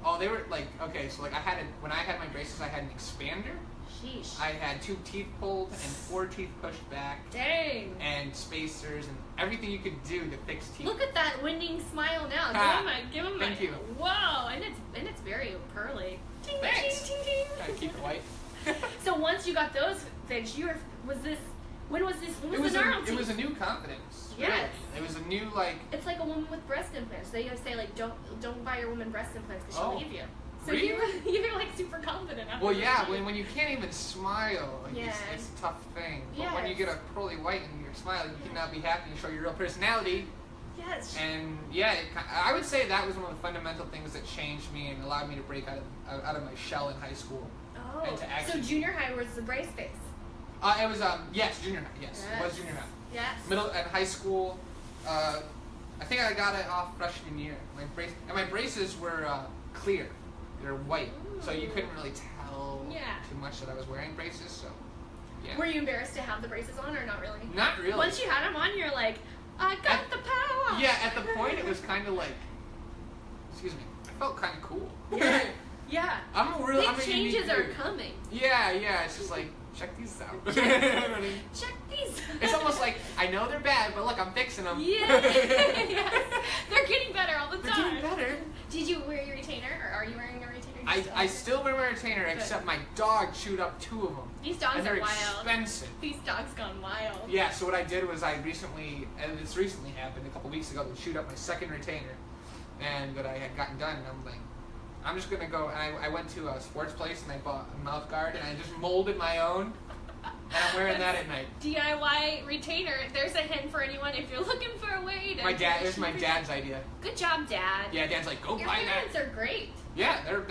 Oh, they were when I had my braces, I had an expander. Sheesh. I had 2 teeth pulled and 4 teeth pushed back. Dang. And spacers and everything you could do to fix teeth. Look at that winning smile now. Give him Thank you. Whoa, and it's very pearly. Ting, Thanks. ting, ting, ting. Gotta keep it white. So once you got those fixed, when was the gnarl teeth? It was a new confidence. Yes. Really. It was a new It's like a woman with breast implants. They say don't buy your woman breast implants because she'll leave you. So really? you're super confident. Well, yeah. When you can't even smile, it's a tough thing. But when you get a pearly white and you're smiling, you cannot be happy and show your real personality. Yes. And yeah, I would say that was one of the fundamental things that changed me and allowed me to break out of my shell in high school. Oh, and to actually, so junior high was the brace face. It was yes, junior high. Yes, it was junior high. Yes. Middle and high school. I think I got it off freshman year. My braces were clear. They're white, so you couldn't really tell too much that I was wearing braces. So, yeah. Were you embarrassed to have the braces on, or not really? Not really. Once you had them on, you're like, I got the power. Yeah, at the point it was kind of like, excuse me, I felt kind of cool. Yeah. Yeah. Big changes are coming. Yeah. It's just like, check these out. Check these out. It's almost like, I know they're bad, but look, I'm fixing them. Yeah. Yes. They're getting better all the time. They're getting better. Did you wear your retainer, or are you wearing a retainer? I still wear my retainer, except my dog chewed up 2 of them. These dogs and they're are wild. Expensive. These dogs gone wild. Yeah, so what I did was I recently, and this recently happened a couple weeks ago, they chewed up my second retainer, and that I had gotten done, and I'm like, I'm just gonna go, and I went to a sports place and I bought a mouth guard, and I just molded my own, and I'm wearing that at night. DIY retainer. There's a hint for anyone if you're looking for a way to. It was my dad's idea. Good job, Dad. Yeah, Dad's like, go Your buy that. Your parents are great. Yeah, they're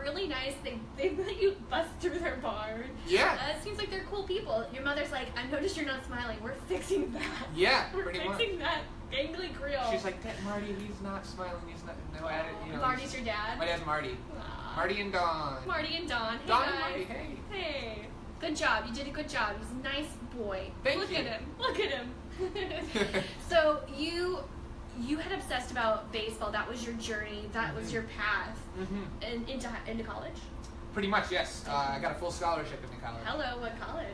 really nice. They let you bust through their barn. Yeah. It seems like they're cool people. Your mother's like, I noticed you're not smiling. We're fixing that. Yeah, We're pretty much. fixing that gangly grill. She's like, that Marty, he's not smiling. He's not. No, you know. Marty's your dad. My dad's Marty. Aww. Marty and Dawn. Marty and Dawn. Hey Dawn guys. and Marty. Hey. Hey. Good job. You did a good job. He's a nice boy. Thank you. Look at him. Look at him. So you had obsessed about baseball. That was your journey. That was your path. And into college? Pretty much, yes. I got a full scholarship into college. Hello, what college?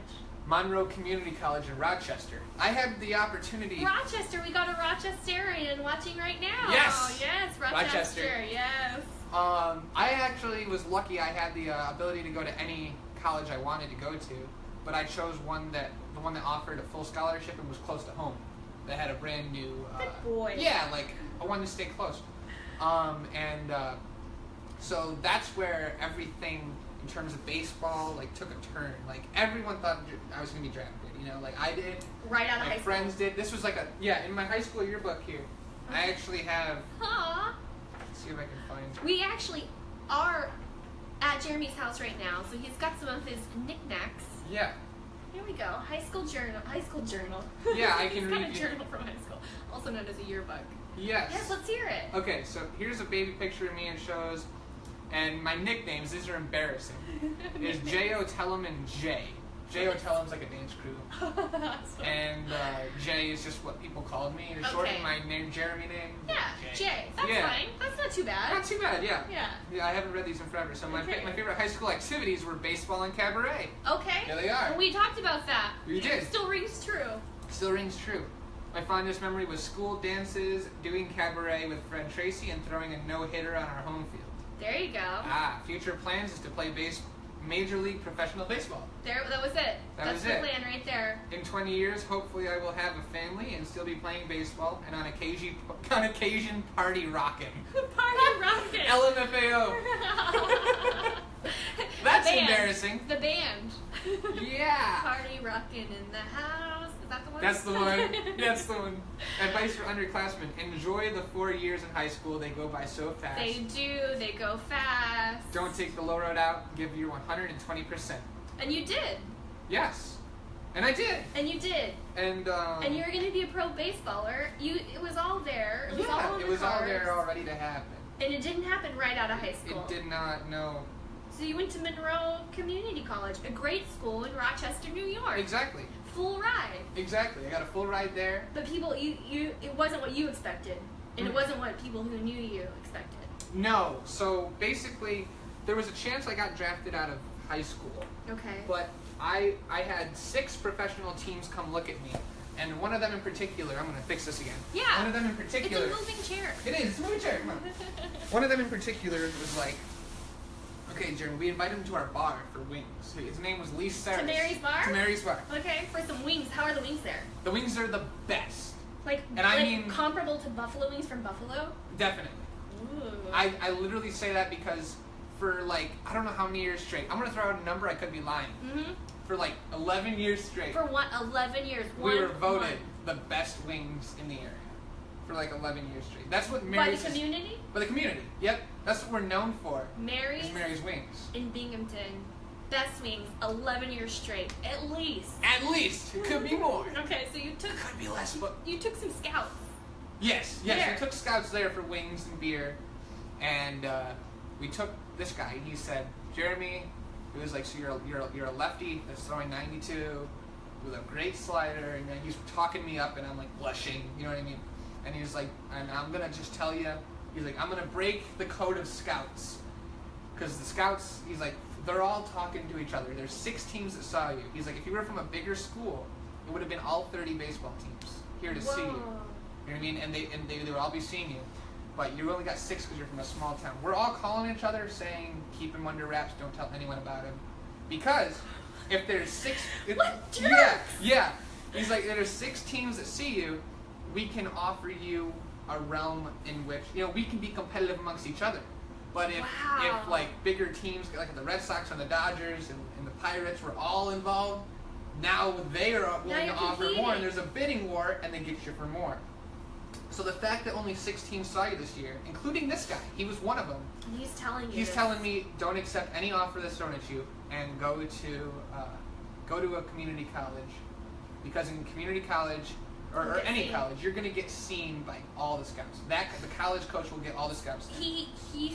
Monroe Community College in Rochester. I had the opportunity. Rochester, we got a Rochesterian watching right now. Yes. Yes, Rochester. Yes. I actually was lucky. I had the ability to go to any college I wanted to go to, but I chose the one that offered a full scholarship and was close to home. That had a brand new. Good boy. Yeah, like I wanted to stay close, so that's where everything in terms of baseball like took a turn. Like everyone thought I was gonna be drafted. You know, like I did. Right out of high school. My friends did. This was like in my high school yearbook here. I actually have. Huh. Let's see if I can find. We actually are at Jeremy's house right now, so he's got some of his knickknacks. Yeah. Here we go. High school journal. Yeah, I can read. He's got a journal from high school, also known as a yearbook. Yes. Yes, let's hear it. Okay, so here's a baby picture of me it shows, and my nicknames, these are embarrassing, is J.O. Tellum and Jay. J.O. Tellum's like a dance crew. Awesome. And Jay is just what people called me. To shorten my name, Jeremy name. Yeah, Jay. That's fine. That's not too bad. Not too bad, yeah. Yeah. I haven't read these in forever. So my favorite high school activities were baseball and cabaret. Okay. There they are. We talked about that. We did. Still rings true. Still rings true. My fondest memory was school dances, doing cabaret with friend Tracy, and throwing a no-hitter on our home field. There you go. Future plans is to play Major League Professional Baseball. That was it. That's the plan right there. In 20 years, hopefully I will have a family and still be playing baseball, and on occasion party rocking. Party rocking. LMFAO. That's embarrassing. The band. Yeah. Party rocking in the house. Is that the one? That's the one. That's the one. Advice for underclassmen. Enjoy the 4 years in high school. They go by so fast. They do. They go fast. Don't take the low road out. Give your 120%. And you did. Yes. And I did. And you did. And you were going to be a pro baseballer. It was all there. It was all on the cards. All there, all ready to happen. And it didn't happen right out of high school. It did not, no. So you went to Monroe Community College, a great school in Rochester, New York. Exactly. Full ride. Exactly. I got a full ride there. But people, it wasn't what you expected. And it wasn't what people who knew you expected. No. So basically, there was a chance I got drafted out of high school. Okay. But I had 6 professional teams come look at me. And one of them in particular, I'm going to fix this again. Yeah. One of them in particular. It's a moving chair. It is. It's a moving chair. Come on. One of them in particular was like, okay, Jeremy, we invited him to our bar for wings. His name was Lee Saris. To Mary's Bar? To Mary's Bar. Okay, for some wings. How are the wings there? The wings are the best. I mean comparable to buffalo wings from Buffalo? Definitely. Ooh. I literally say that because for I don't know how many years straight. I'm going to throw out a number, I could be lying. Mm-hmm. For 11 years straight. For 11 years. We were voted the best wings in the area. for like 11 years straight. That's what Mary's... By the community? By the community, yep. That's what we're known for. Mary's Wings. In Binghamton. Best wings, 11 years straight, at least. At least. It could be more. Okay, so you took... It could be less, but... You took some scouts. Yes. We took scouts there for wings and beer. And we took this guy. He said, Jeremy, he was like, so you're a lefty that's throwing 92 with a great slider. And then he's talking me up, and I'm like blushing. You know what I mean? And he was like, and I'm going to just tell you, he's like, I'm going to break the code of scouts. Because the scouts, he's like, they're all talking to each other. There's 6 teams that saw you. He's like, if you were from a bigger school, it would have been all 30 baseball teams here to see you. You know what I mean? And they would all be seeing you. But you only got 6 because you're from a small town. We're all calling each other saying, keep him under wraps, don't tell anyone about him. Because if there's 6... What jerks? Yeah. He's like, there's 6 teams that see you, we can offer you a realm in which, we can be competitive amongst each other. But if like bigger teams, like the Red Sox and the Dodgers and the Pirates were all involved, now they are willing to offer more, and there's a bidding war, and they get you for more. So the fact that only 6 teams saw you this year, including this guy, he was one of them. He's telling you. He's telling me, don't accept any offer that's thrown at you, and go to a community college, because in community college. Or any college, you're going to get seen by all the scouts. The college coach will get all the scouts. He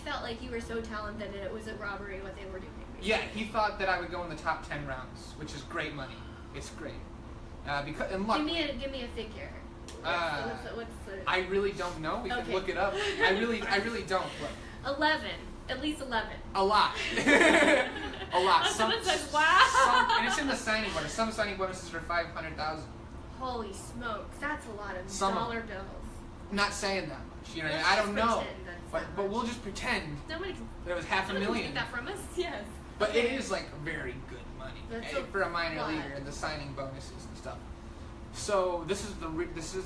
felt like you were so talented that it was a robbery what they were doing. Basically. Yeah, he thought that I would go in the top 10 rounds, which is great money. It's great. And luck. Give me a figure. What's the... I really don't know. We can look it up. I really don't. Look. 11. At least 11. A lot. A lot. Someone says, wow. And it's in the signing bonus. Some signing bonuses are $500,000. Holy smokes, that's a lot of dollar bills. Not saying that much, I don't know. But we'll just pretend nobody can, that it was $500,000. Get that from us? Yes. But it is like very good money for a minor leaguer, and the signing bonuses and stuff. So this is the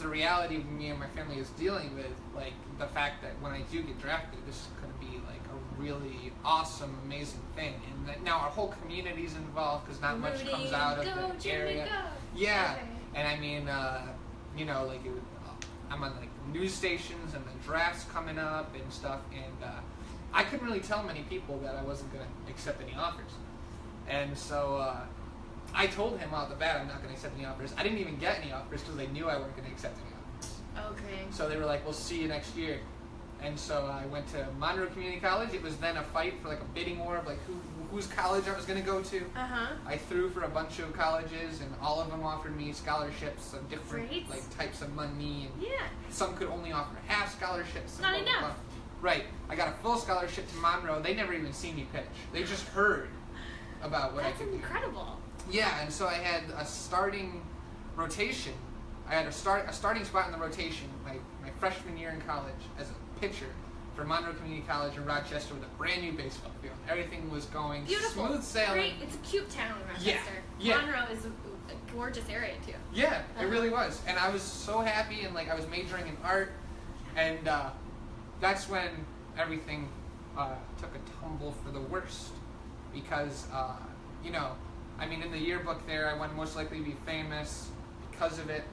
reality me and my family is dealing with, like the fact that when I do get drafted, this is going to be like a really awesome, amazing thing. And that now our whole community is involved because not much comes out of the area. Yeah. Okay. And I mean, I'm on like news stations and the drafts coming up and stuff, and I couldn't really tell many people that I wasn't going to accept any offers. And so I told him out the bat I'm not going to accept any offers. I didn't even get any offers because they knew I wasn't going to accept any offers. Okay. So they were like, we'll see you next year. And so I went to Monroe Community College. It was then a fight for like a bidding war of like whose college I was going to go to. I threw for a bunch of colleges, and all of them offered me scholarships of different like types of money. And some could only offer half scholarships. Not enough. Right. I got a full scholarship to Monroe. They never even seen me pitch. They just heard about what I could do. That's incredible. Yeah, and so I had a starting rotation. I had a starting spot in the rotation my freshman year in college as a pitcher for Monroe Community College in Rochester with a brand new baseball field. Everything was going smooth sailing. Great. It's a cute town, Rochester. Yeah. Monroe is a gorgeous area too. Yeah, it really was. And I was so happy, and like I was majoring in art, and that's when everything took a tumble for the worst. Because, I mean, in the yearbook there, I went most likely to be famous because of it.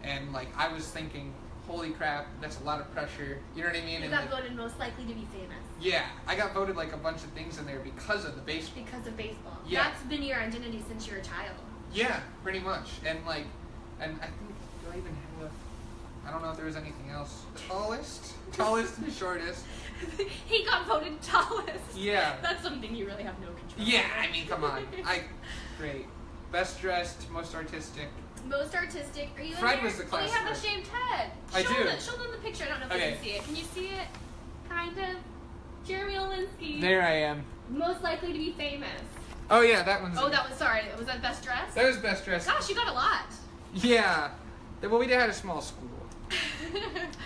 And like I was thinking, holy crap, that's a lot of pressure. You know what I mean? You got voted most likely to be famous. Yeah, I got voted like a bunch of things in there because of the baseball. Because of baseball. Yeah. That's been your identity since you were a child. Yeah, pretty much. And I think, do I even have I don't know if there was anything else. Tallest and shortest. He got voted tallest. Yeah. That's something you really have no control over. Yeah, I mean, come on. Great. Best dressed, most artistic. Most artistic. Are you Fred in was the class. Oh, you have a shaved head. I do. Show them the picture. I don't know if you can see it. Can you see it? Kind of. Jeremy Olenski. There I am. Most likely to be famous. Oh yeah, that one's. Oh, that was sorry. Was that best dressed? That was best dressed. Gosh, you got a lot. Yeah. Well, we had a small school.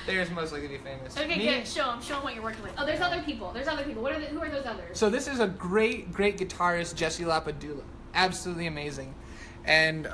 There's most likely to be famous. Okay, good. Show them what you're working with. Oh, there's other people. Who are those others? So this is a great guitarist, Jesse Lapadula. Absolutely amazing. And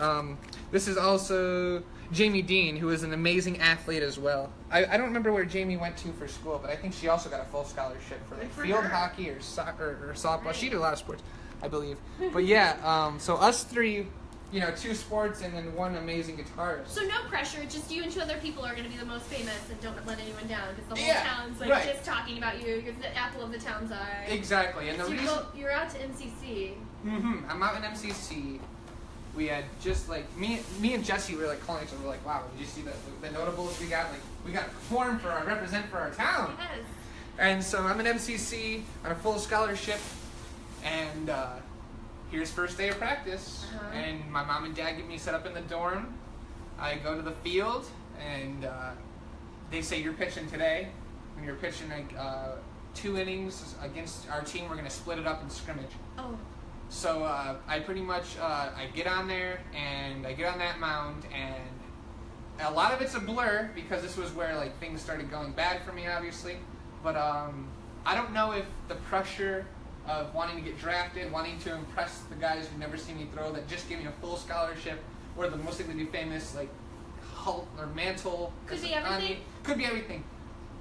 this is also Jamie Dean, who is an amazing athlete as well. I don't remember where Jamie went to for school, but I think she also got a full scholarship for like field hockey or soccer or softball. Right. She did a lot of sports, I believe. But yeah, so us three you know, 2 sports and then 1 amazing guitarist. So no pressure, just you and 2 other people are going to be the most famous, and don't let anyone down, because the whole town's like just talking about you. You're the apple of the town's eye. Exactly, and the reason you're out to MCC. I'm out in MCC. We had just like me and Jesse were like calling each other like, wow, did you see the notables we got? Like we got to perform for represent for our town. Yes. And so I'm in MCC on a full scholarship, and here's first day of practice, and my mom and dad get me set up in the dorm. I go to the field, and they say, you're pitching today, and you're pitching like 2 innings against our team. We're going to split it up in scrimmage. Oh. So I pretty much, I get on there, and I get on that mound, and a lot of it's a blur, because this was where like things started going bad for me, obviously. But I don't know if the pressure of wanting to get drafted, wanting to impress the guys who never seen me throw, that just gave me a full scholarship, or the most likely to be famous, like Hulk or mantle. Could be everything. Could be everything.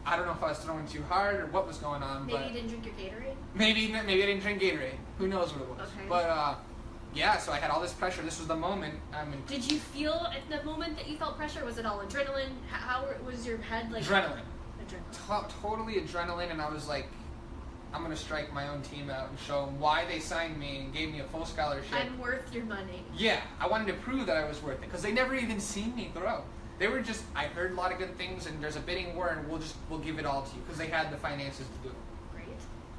I don't know if I was throwing too hard or what was going on. Maybe you didn't drink your Gatorade? Maybe I didn't drink Gatorade. Who knows what it was. Okay. But yeah, so I had all this pressure. This was the moment. Did you feel at the moment that you felt pressure? Was it all adrenaline? How was your head like? Adrenaline. Totally adrenaline, and I was like, I'm going to strike my own team out and show them why they signed me and gave me a full scholarship. I'm worth your money. Yeah, I wanted to prove that I was worth it, because they never even seen me throw. They were just, I heard a lot of good things, and there's a bidding war, and we'll give it all to you, because they had the finances to do it. Great.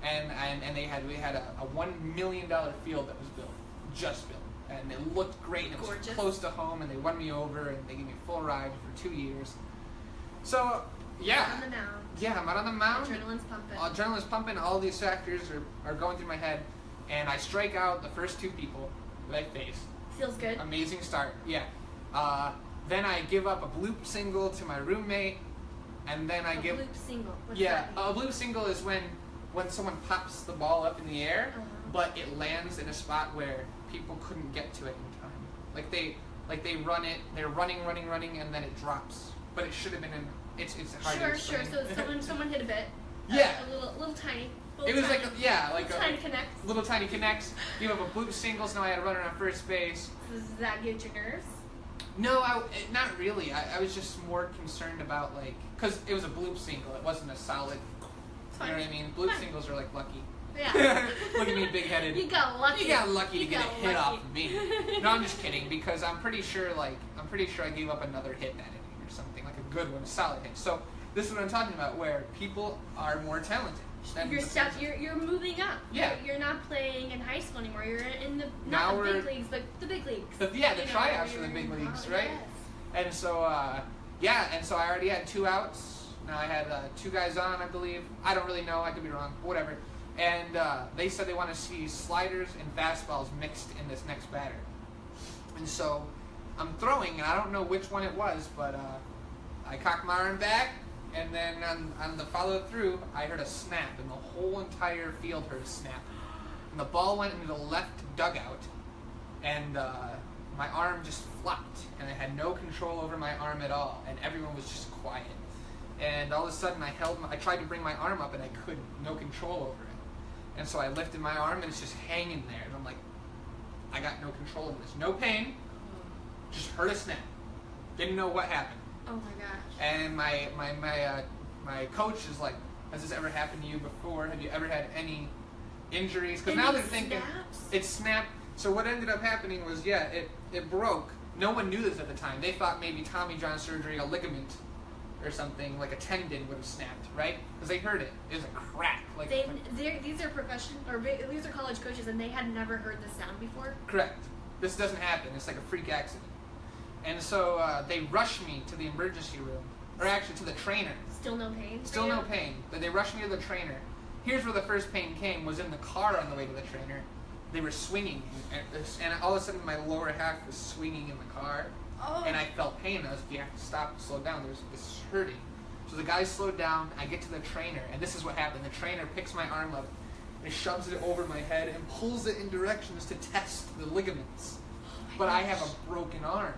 And we had a $1 million field that was built, just built, and it looked great, and it was close to home, and they won me over, and they gave me a full ride for 2 years. So, yeah. On the mound. Yeah, I'm out on the mound. Adrenaline's pumping. Adrenaline's pumping. All these factors are going through my head, and I strike out the first 2 people that I face. Feels good. Amazing start. Yeah. Then I give up a bloop single to my roommate, and then I give. A bloop single. What's yeah, that mean? A bloop single is when someone pops the ball up in the air, but it lands in a spot where people couldn't get to it in time. Like they run it. They're running, and then it drops. But it should have been in. It's hard to explain. Sure. So someone hit a bit. Yeah. A little tiny. It was like tiny connects. Little tiny connects. You have a bloop singles. Now I had a runner on first base. Does that get your nerves? No, not really. I was just more concerned about because it was a bloop single. It wasn't a solid. You know what I mean? Bloop singles are like lucky. Yeah. Look at me, big-headed. You got lucky. You got lucky to get a hit off of me. No, I'm just kidding, because I'm pretty sure I gave up another hit that inning or something, like a good one, a solid hit. So this is what I'm talking about, where people are more talented. You're moving up. Yeah. You're not playing in high school anymore. You're in the big leagues, but the big leagues. The tryouts for the big leagues, right? Yes. And so I already had 2 outs. Now I had 2 guys on, I believe. I don't really know. I could be wrong. Whatever. And they said they want to see sliders and fastballs mixed in this next batter. And so I'm throwing, and I don't know which one it was, but I cocked my arm back, and then on the follow-through, I heard a snap, and the whole entire field heard a snap. And the ball went into the left dugout, and my arm just flopped, and I had no control over my arm at all, and everyone was just quiet. And all of a sudden, I tried to bring my arm up, and I couldn't. No control over it. And so I lifted my arm, and it's just hanging there. And I'm like, I got no control over this. No pain, just heard a snap. Didn't know what happened. Oh my gosh. And my coach is like, has this ever happened to you before? Have you ever had any injuries? Because now they're thinking it snapped. So what ended up happening was, it broke. No one knew this at the time. They thought maybe Tommy John surgery, a ligament or something, like a tendon would have snapped, right? Because they heard it. It was a crack. These are professional, or these are college coaches, and they had never heard this sound before? Correct. This doesn't happen. It's like a freak accident. And so they rushed me to the emergency room, or actually to the trainer. Still no pain? Still no pain. But they rushed me to the trainer. Here's where the first pain came, was in the car on the way to the trainer. They were swinging, and all of a sudden my lower half was swinging in the car. Oh. And I felt pain. I was like, you have to stop, slow down. This is hurting. So the guy slowed down. I get to the trainer, and this is what happened. The trainer picks my arm up and shoves it over my head and pulls it in directions to test the ligaments. But I have a broken arm.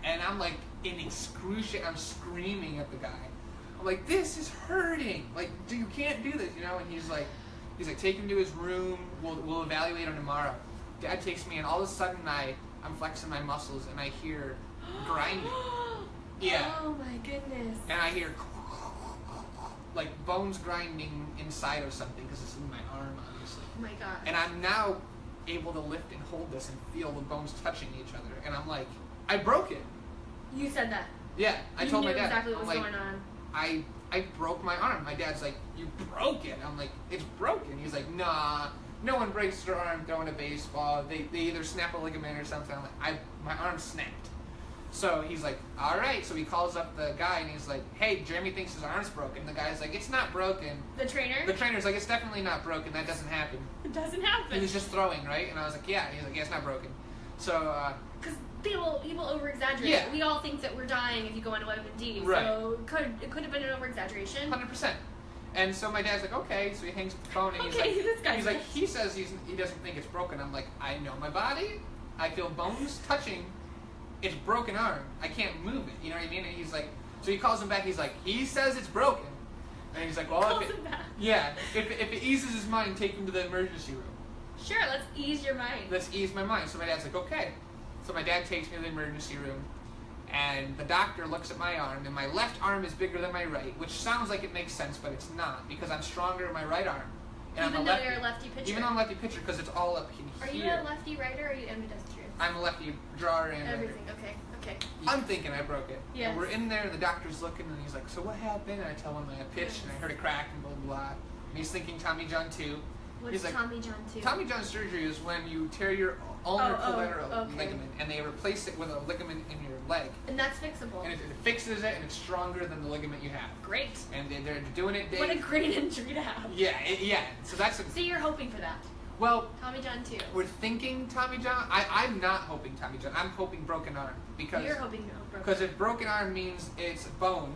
And I'm like in excruciating, I'm screaming at the guy. I'm like, this is hurting. Like, you can't do this, And he's like, take him to his room. We'll evaluate him tomorrow. Dad takes me, and all of a sudden I I'm flexing my muscles, and I hear grinding. Yeah. Oh my goodness. And I hear like bones grinding inside of something because it's in my arm, obviously. Oh my god. And I'm now able to lift and hold this and feel the bones touching each other. And I'm like, I broke it. You said that. Yeah, I told my dad. Exactly what was like, going on. I broke my arm. My dad's like, you broke it. I'm like, it's broken. He's like, nah, no one breaks their arm throwing a baseball. They either snap a ligament or something. I'm like, my arm snapped. So he's like, all right. So he calls up the guy and he's like, hey, Jeremy thinks his arm's broken. The guy's like, it's not broken. The trainer? The trainer's like, it's definitely not broken. That doesn't happen. It doesn't happen. He was just throwing, right? And I was like, yeah. And he's like, yeah, it's not broken. So, because people over-exaggerate. Yeah. We all think that we're dying if you go into WebMD. Right. So it could have been an over-exaggeration. 100%. And so my dad's like, okay. So he hangs up the phone and he's like, he says he doesn't think it's broken. I'm like, I know my body. I feel bones touching. It's broken arm. I can't move it. You know what I mean? And he's like, so he calls him back. He's like, he says it's broken. And he's like, well, if it eases his mind, take him to the emergency room. Sure, let's ease your mind. Let's ease my mind. So my dad's like, okay. So my dad takes me to the emergency room, and the doctor looks at my arm, and my left arm is bigger than my right, which sounds like it makes sense, but it's not, because I'm stronger in my right arm. And Even though you're a lefty pitcher? Even though I'm a lefty pitcher, because it's all up in here. Are you a lefty writer or are you ambidextrous? I'm a lefty drawer and everything. Okay. I'm thinking I broke it. Yeah. We're in there, and the doctor's looking, and he's like, so what happened? And I tell him I pitched, and I heard a crack, and blah, blah, blah. And he's thinking Tommy John 2. What's like, Tommy John 2? Tommy John surgery is when you tear your ulnar collateral ligament, and they replace it with a ligament in your leg. And that's fixable. And it fixes it, and it's stronger than the ligament you have. Great. And they're doing it. What a great injury to have. Yeah, yeah. So that's. So you're hoping for that. Well, Tommy John 2. We're thinking Tommy John. I'm not hoping Tommy John. I'm hoping broken arm because. You're hoping broken. Because if broken arm means it's bone,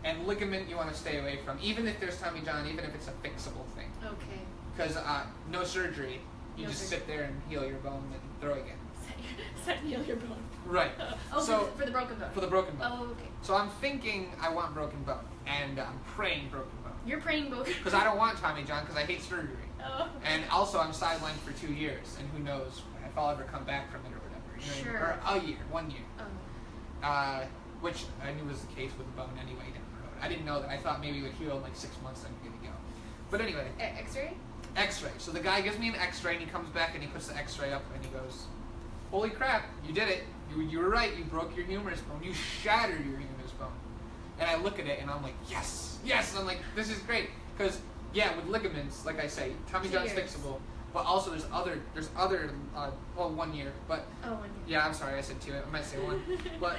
and ligament you want to stay away from, even if there's Tommy John, even if it's a fixable thing. Okay. Because no surgery. You just sit there and heal your bone and throw again. Set and heal your bone. Right. So for the broken bone. For the broken bone. Oh, okay. So I'm thinking I want broken bone, and I'm praying broken bone. You're praying broken. Because I don't want Tommy John because I hate surgery. Oh. And also I'm sidelined for 2 years, and who knows if I'll ever come back from it or whatever. You know, sure. Or a year, 1 year. Oh. Which I knew was the case with the bone anyway down the road. I didn't know that. I thought maybe it would heal in like 6 months and I'm good to go. But anyway. X-ray? X-ray. So the guy gives me an X-ray, and he comes back and he puts the X-ray up and he goes, holy crap, you did it. You were right. You broke your humerus bone. You shattered your humerus bone. And I look at it and I'm like, yes, yes. And I'm like, this is great. Because, yeah, with ligaments, like I say, Tommy John's fixable. But also there's other, 1 year. But, 1 year. Yeah, I'm sorry, I said 2. I might say 1. But,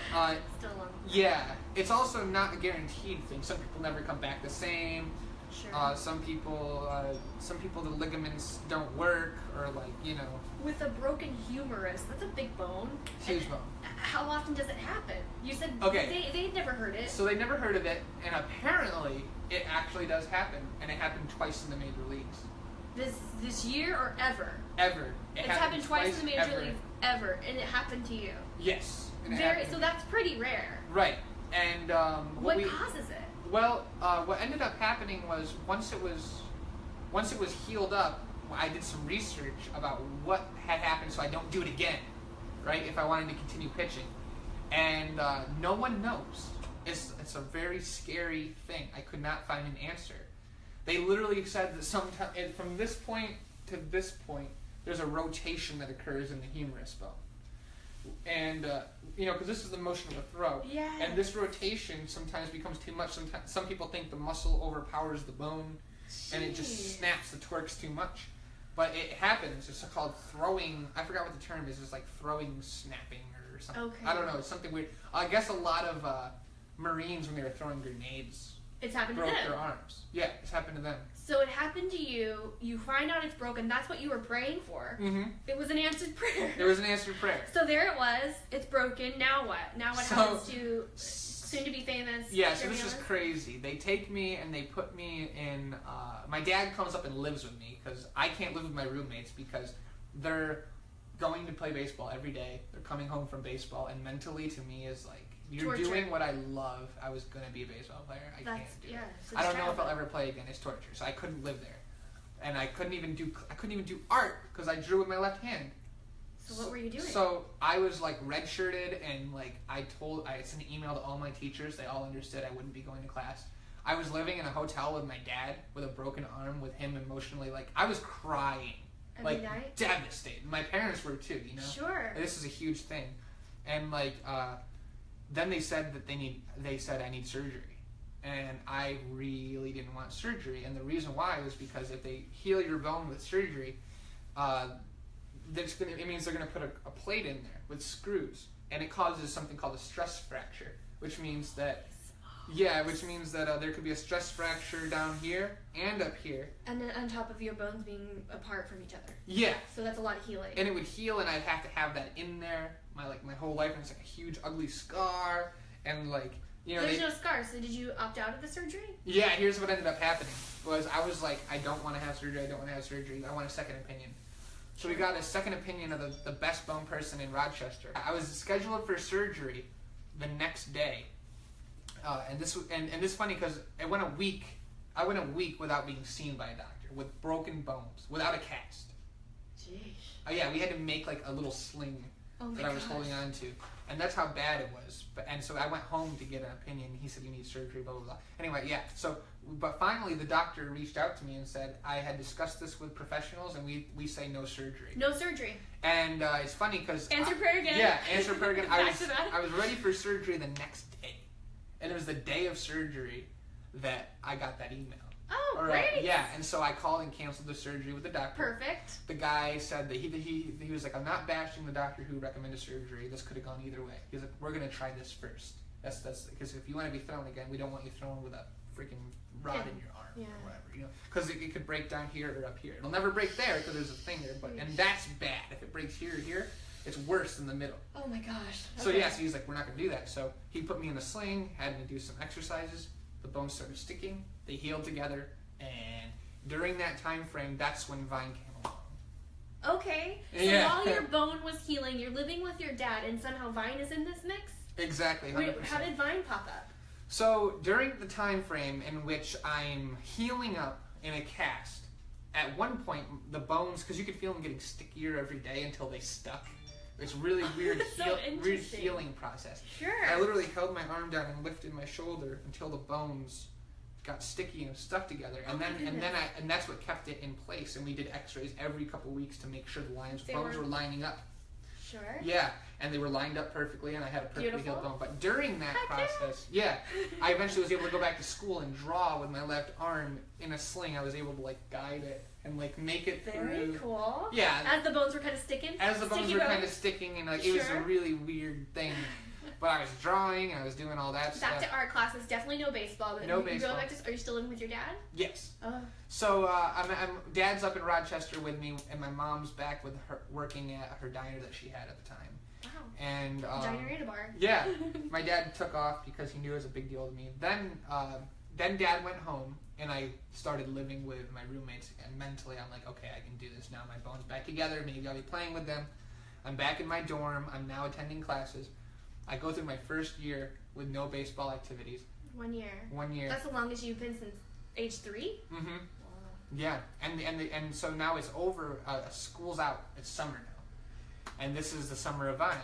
still long. Yeah. It's also not a guaranteed thing. Some people never come back the same. Sure. Some people the ligaments don't work, or like, you know. With a broken humerus, that's a big bone. Huge bone. How often does it happen? You said they'd never heard it. So they never heard of it, and apparently it actually does happen, and it happened twice in the major leagues. This year or ever? Ever. It's happened twice in the major leagues ever, and it happened to you. Yes. So that's pretty rare. Right. And what causes it? Well, what ended up happening was once it was healed up, I did some research about what had happened so I don't do it again, right? If I wanted to continue pitching, and no one knows. It's a very scary thing. I could not find an answer. They literally said that from this point to this point, there's a rotation that occurs in the humerus bone. And, because this is the motion of a throw. Yes. And this rotation sometimes becomes too much. Some people think the muscle overpowers the bone, and it just snaps the torques too much. But it happens. It's called throwing. I forgot what the term is. It's like throwing snapping or something. Okay. I don't know. It's something weird. I guess a lot of Marines, when they were throwing grenades, it's happened to them. broke their arms. Yeah, it's happened to them. So it happened to you. You find out it's broken. That's what you were praying for. Mm-hmm. It was an answered prayer. It was an answered prayer. So there it was. It's broken. Now what? Now what happens to soon-to-be famous? Yeah, so this is crazy. They take me and they put me in... my dad comes up and lives with me because I can't live with my roommates because they're going to play baseball every day. They're coming home from baseball, and mentally to me is like, you're doing what I love. I was going to be a baseball player. I can't do it. I don't know if I'll ever play again. It's torture. So I couldn't live there. And I couldn't even do art because I drew with my left hand. So what were you doing? So I was like redshirted, and like I sent an email to all my teachers. They all understood I wouldn't be going to class. I was living in a hotel with my dad with a broken arm, with him emotionally, like I was crying. Every night? Devastated. My parents were too, you know? Sure. This is a huge thing. And like then they said that I need surgery. And I really didn't want surgery. And the reason why was because if they heal your bone with surgery, it means they're going to put a plate in there with screws, and it causes something called a stress fracture, which means that there could be a stress fracture down here and up here. And then on top of your bones being apart from each other. Yeah. So that's a lot of healing. And it would heal, and I'd have to have that in there my whole life, and it's like a huge ugly scar, and like, you know. There's no scar, so did you opt out of the surgery? Yeah, here's what ended up happening. I was like, I don't want to have surgery, I want a second opinion. So we got a second opinion of the best bone person in Rochester. I was scheduled for surgery the next day. And this is funny because I went a week without being seen by a doctor with broken bones, without a cast. Jeez. Yeah, we had to make like a little sling that I was holding on to, and that's how bad it was. And so I went home to get an opinion. He said you need surgery, blah blah blah. Anyway, yeah. But finally the doctor reached out to me and said I had discussed this with professionals, and we say no surgery. No surgery. And it's funny because answer prayer again. Yeah, answer prayer again. I was ready for surgery the next day. And it was the day of surgery that I got that email. Oh, great! Yeah, and so I called and canceled the surgery with the doctor. Perfect. The guy said that he was like, I'm not bashing the doctor who recommended surgery. This could have gone either way. He's like, we're gonna try this first. That's because if you want to be thrown again, we don't want you thrown with a freaking rod in your arm or whatever, you know, because it could break down here or up here. It'll never break there because there's a thing there, and that's bad. If it breaks here or here, it's worse in the middle. Oh my gosh. So so he's like, we're not going to do that. So he put me in a sling, had me do some exercises. The bones started sticking. They healed together. And during that time frame, that's when Vine came along. Okay. So while your bone was healing, you're living with your dad, and somehow Vine is in this mix? Exactly. 100%. Wait, how did Vine pop up? So during the time frame in which I'm healing up in a cast, at one point, the bones, because you could feel them getting stickier every day until they stuck. It's really weird, weird healing process. Sure. I literally held my arm down and lifted my shoulder until the bones got sticky and stuck together, and that's what kept it in place. And we did X-rays every couple weeks to make sure the bones were lining up. Sure. Yeah, and they were lined up perfectly, and I had a perfectly healed bone. But during that process, I eventually was able to go back to school and draw with my left arm in a sling. I was able to like guide it and like make it through. Very cool. Yeah. As the bones were kind of sticking. As the bones were kind of sticking, and like it was a really weird thing. But I was drawing, and I was doing all that stuff. Back to art classes, definitely no baseball. But no baseball. Are you still living with your dad? Yes. So Dad's up in Rochester with me, and my mom's back with her working at her diner that she had at the time. Wow. And diner and a bar. Yeah. My dad took off because he knew it was a big deal to me. Then Dad went home, and I started living with my roommates. And mentally, I'm like, okay, I can do this now. My bones back together. Maybe I'll be playing with them. I'm back in my dorm. I'm now attending classes. I go through my first year with no baseball activities. 1 year. 1 year. That's the longest you've been since age 3? Mm-hmm. Wow. Yeah, and so now it's over. School's out. It's summer now, and this is the summer of Vine,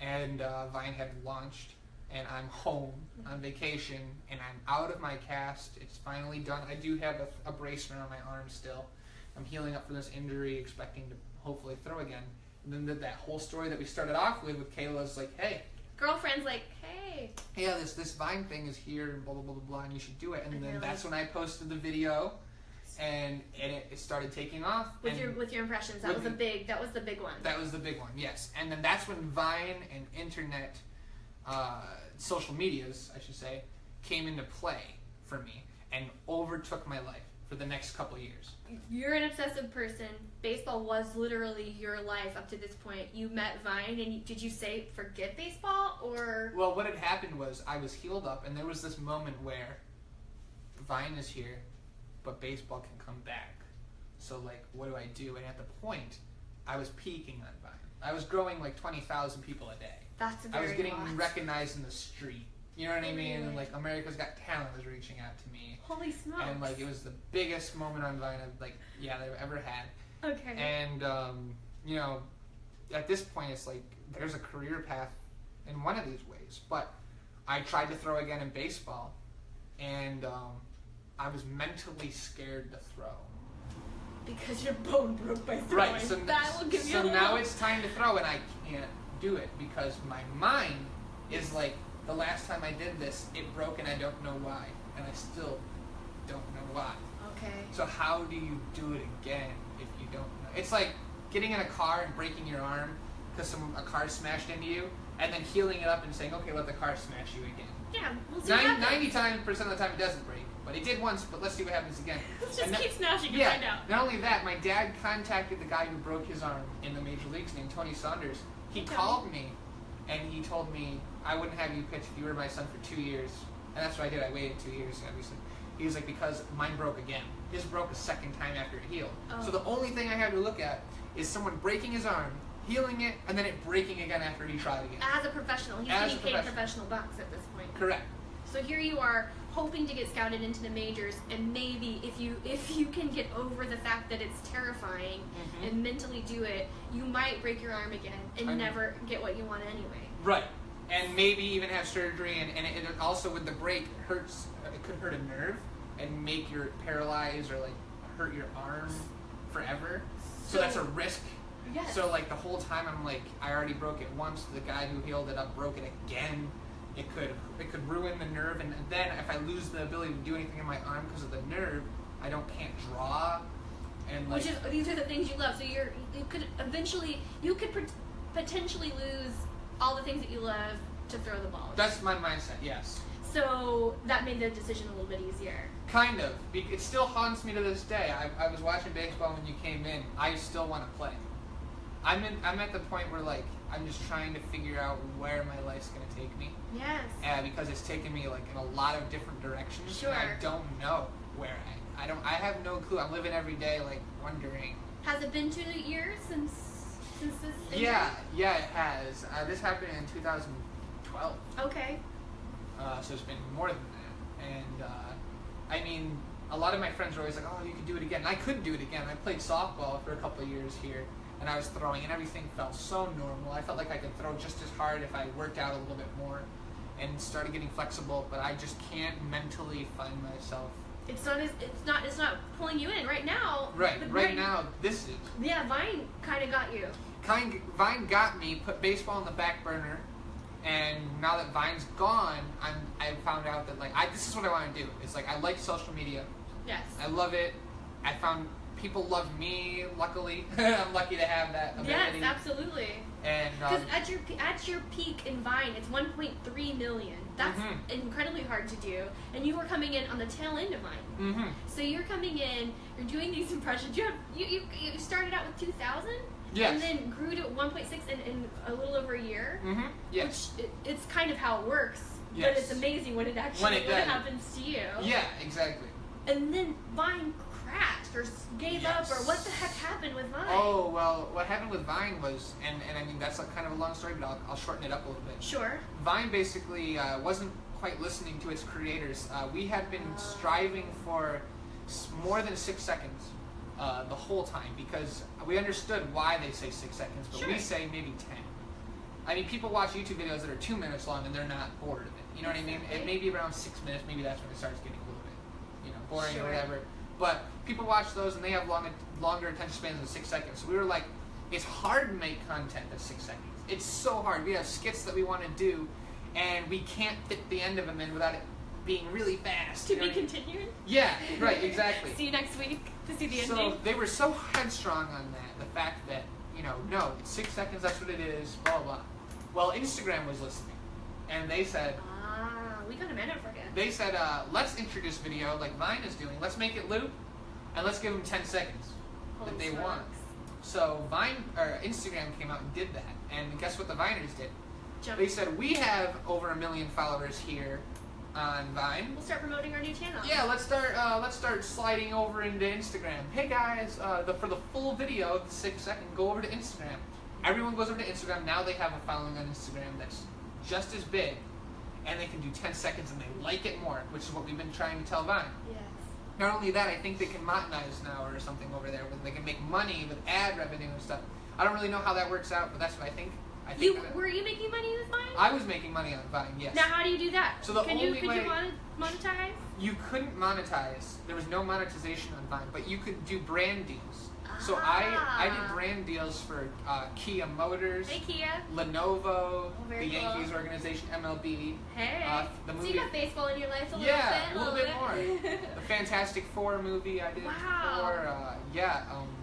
and Vine had launched, and I'm home on vacation, and I'm out of my cast. It's finally done. I do have a brace around my arm still. I'm healing up from this injury, expecting to hopefully throw again. And then that whole story that we started off with Kayla's like, hey. Girlfriend's like, hey. Yeah, this Vine thing is here, and blah, blah, blah, blah, blah, and you should do it. And then that's when I posted the video, and it started taking off. With your impressions, that was the big one. That was the big one, yes. And then that's when Vine and internet, social medias, I should say, came into play for me and overtook my life for the next couple years. You're an obsessive person. Baseball was literally your life up to this point. You met Vine, and did you say forget baseball, or? Well, what had happened was I was healed up, and there was this moment where Vine is here, but baseball can come back. So, like, what do I do? And at the point, I was peaking on Vine. I was growing like 20,000 people a day. That's very I was getting lot. Recognized in the street. You know what I mean? And like America's Got Talent was reaching out to me. Holy smokes! And like it was the biggest moment on Vine that I've ever had. Okay. And you know, at this point, it's like there's a career path in one of these ways. But I tried to throw again in baseball, and I was mentally scared to throw. Because your bone broke by throwing. Right, so, that will give you so now it's time to throw, and I can't do it because my mind is like, the last time I did this, it broke and I don't know why. And I still don't know why. Okay. So how do you do it again if you don't know? It's like getting in a car and breaking your arm because a car smashed into you, and then healing it up and saying, okay, let the car smash you again. Yeah, we'll see what happens. 90% of the time it doesn't break. But it did once, but let's see what happens again. Let's just keep smashing and find out. Not only that, my dad contacted the guy who broke his arm in the major leagues named Tony Saunders. He called me, and he told me, I wouldn't have you pitch if you were my son for 2 years. And that's what I did. I waited 2 years, obviously. He was like, because mine broke again. His broke a second time after it healed. Oh. So the only thing I have to look at is someone breaking his arm, healing it, and then it breaking again after he tried again. As a professional. He's getting paid professional bucks at this point. Correct. So here you are, hoping to get scouted into the majors, and maybe if you can get over the fact that it's terrifying and mentally do it, you might break your arm again and never get what you want anyway. Right. And maybe even have surgery, and it also with the break hurts. It could hurt a nerve and make you paralyzed or like hurt your arm forever. So that's a risk. Yes. So like the whole time I'm like, I already broke it once. The guy who healed it up broke it again. It could ruin the nerve, and then if I lose the ability to do anything in my arm because of the nerve, can't draw. And like, these are the things you love. So you could potentially lose all the things that you love to throw the ball. That's my mindset. Yes. So that made the decision a little bit easier. Kind of. It still haunts me to this day. I was watching baseball when you came in. I still want to play. I'm at the point where like I'm just trying to figure out where my life's gonna take me. Yes. Because it's taken me like in a lot of different directions. Sure. And I don't know where I have no clue. I'm living every day like wondering. Has it been 2 years since this? Yeah, it has. This happened in 2012. Okay. So it's been more than that. And I mean, a lot of my friends were always like, "Oh, you could do it again." And I couldn't do it again. I played softball for a couple of years here. And I was throwing, and everything felt so normal. I felt like I could throw just as hard if I worked out a little bit more and started getting flexible, but I just can't mentally find myself. It's not pulling you in right now. Right now, this is. Yeah, Vine kind of got you. Vine got me, put baseball on the back burner, and now that Vine's gone, I found out that like this is what I want to do. It's like I like social media. Yes. I love it. I found people love me, luckily. I'm lucky to have that ability. Yes, absolutely. And because at your peak in Vine, it's 1.3 million. That's incredibly hard to do. And you were coming in on the tail end of Vine. So you're coming in, you're doing these impressions. You started out with 2,000. Yes. And then grew to 1.6 in a little over a year. Yes. Which it's kind of how it works. Yes. But it's amazing when it happens to you. Yeah, exactly. And then Vine crashed or gave up, or what the heck happened with Vine? Oh, well, what happened with Vine was, and I mean, that's kind of a long story, but I'll shorten it up a little bit. Sure. Vine basically wasn't quite listening to its creators. We had been striving for more than 6 seconds the whole time, because we understood why they say 6 seconds, but we say maybe 10. I mean, people watch YouTube videos that are 2 minutes long and they're not bored of it. You know what I mean? It may be around 6 minutes, maybe that's when it starts getting a little bit, boring or whatever. But people watch those and they have longer attention spans than 6 seconds. So we were like, it's hard to make content that's 6 seconds. It's so hard. We have skits that we want to do, and we can't fit the end of them in without it being really fast. To be continued? Yeah, right, exactly. See you next week to see the ending. So they were so headstrong on that, the fact that, no, it's 6 seconds, that's what it is, blah, blah, blah. Well, Instagram was listening, and they said... we got a minute for it. They said, let's introduce video like Vine is doing. Let's make it loop, and let's give them 10 seconds that they want. So Instagram came out and did that, and guess what the Viners did? They said, we have over 1 million followers here on Vine. We'll start promoting our new channel. Yeah, let's start sliding over into Instagram. Hey guys, for the full video, the 6 second, go over to Instagram. Everyone goes over to Instagram. Now they have a following on Instagram that's just as big. And they can do 10 seconds and they like it more, which is what we've been trying to tell Vine. Yes. Not only that, I think they can monetize now or something over there, where they can make money with ad revenue and stuff. I don't really know how that works out, but that's what I think. Were you making money with Vine? I was making money on Vine, yes. Now, how do you do that? So the could you monetize? You couldn't monetize. There was no monetization on Vine, but you could do brand deals. So I did brand deals for Kia Motors, hey, Kia. Lenovo, the cool. Yankees organization, MLB. Hey. The movie. So you got baseball in your life a little bit more. The Fantastic Four movie I did before.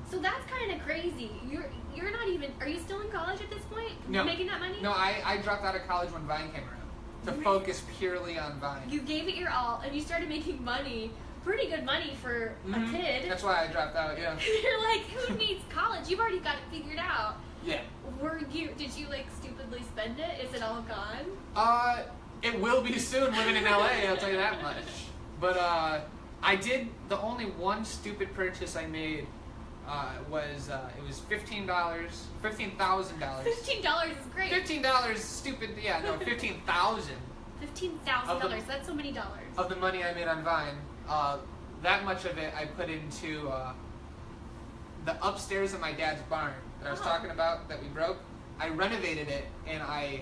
So that's kind of crazy. You're not even. Are you still in college at this point? No. Making that money? No, I dropped out of college when Vine came around to focus purely on Vine. You gave it your all, and you started making money. Pretty good money for a kid. That's why I dropped out. Yeah. You're like, who needs college? You've already got it figured out. Yeah. Did you like stupidly spend it? Is it all gone? It will be soon. Living in LA, I'll tell you that much. But I did. The only one stupid purchase I made was it was $15,000. $15 is great. $15, stupid. Yeah, no, $15,000. $15,000. That's so many dollars. Of the money I made on Vine, that much of it I put into the upstairs of my dad's barn that I was talking about that we broke. I renovated it and I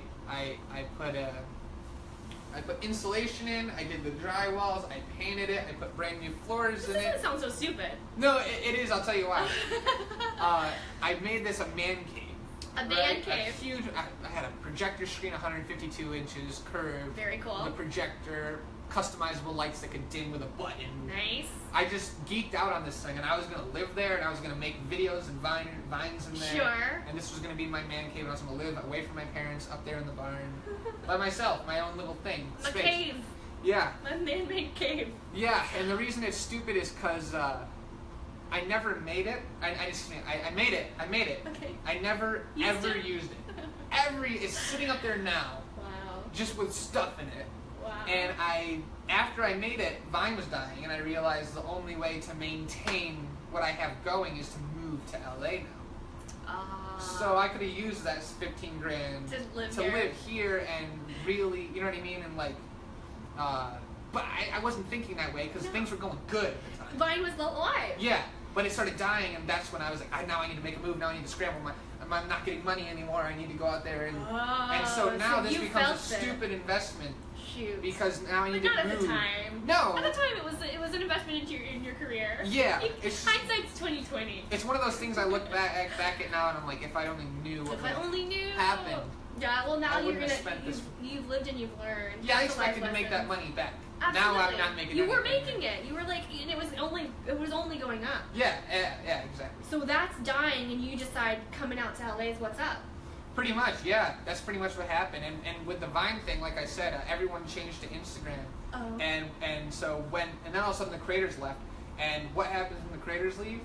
put insulation in. I did the drywalls. I painted it. I put brand new floors in it. This doesn't sound so stupid. No, it is. I'll tell you why. I made this a man cave. A man cave. A huge. I had a projector screen, 152 inches, curved. Very cool. The projector, customizable lights that could dim with a button. Nice. I just geeked out on this thing, and I was gonna live there, and I was gonna make videos and vines in there. Sure. And this was gonna be my man cave, and I was gonna live away from my parents, up there in the barn, by myself, my own little thing. A cave. Yeah. My man-made cave. Yeah, and the reason it's stupid is because I never made it. I made it. I made it. Okay. I never ever used it. It's sitting up there now. Wow. Just with stuff in it. Wow. And after I made it, Vine was dying, and I realized the only way to maintain what I have going is to move to LA now. So I could have used that $15,000 to live here and really, you know what I mean, and like. But I wasn't thinking that way because things were going good at the time. Vine was alive. Yeah, but it started dying, and that's when I was like, now I need to make a move. Now I need to scramble. I'm not getting money anymore. I need to go out there and so now this becomes a stupid investment. Shoot. Because now I need to move. Not at the time. No. At the time, it was an investment in your career. Yeah. Hindsight's 20/20. It's one of those things I look back at now, and I'm like, if I only knew what happened. Yeah, well now you've lived and you've learned. Yeah, I expected to make that money back. Absolutely. Now I'm not making it. You were making it. You were like, and it was only going up. Yeah, exactly. So that's dying, and you decide coming out to LA is what's up. Pretty much, yeah. That's pretty much what happened. And with the Vine thing, like I said, everyone changed to Instagram. Oh. And so then all of a sudden the creators left. And what happens when the creators leave?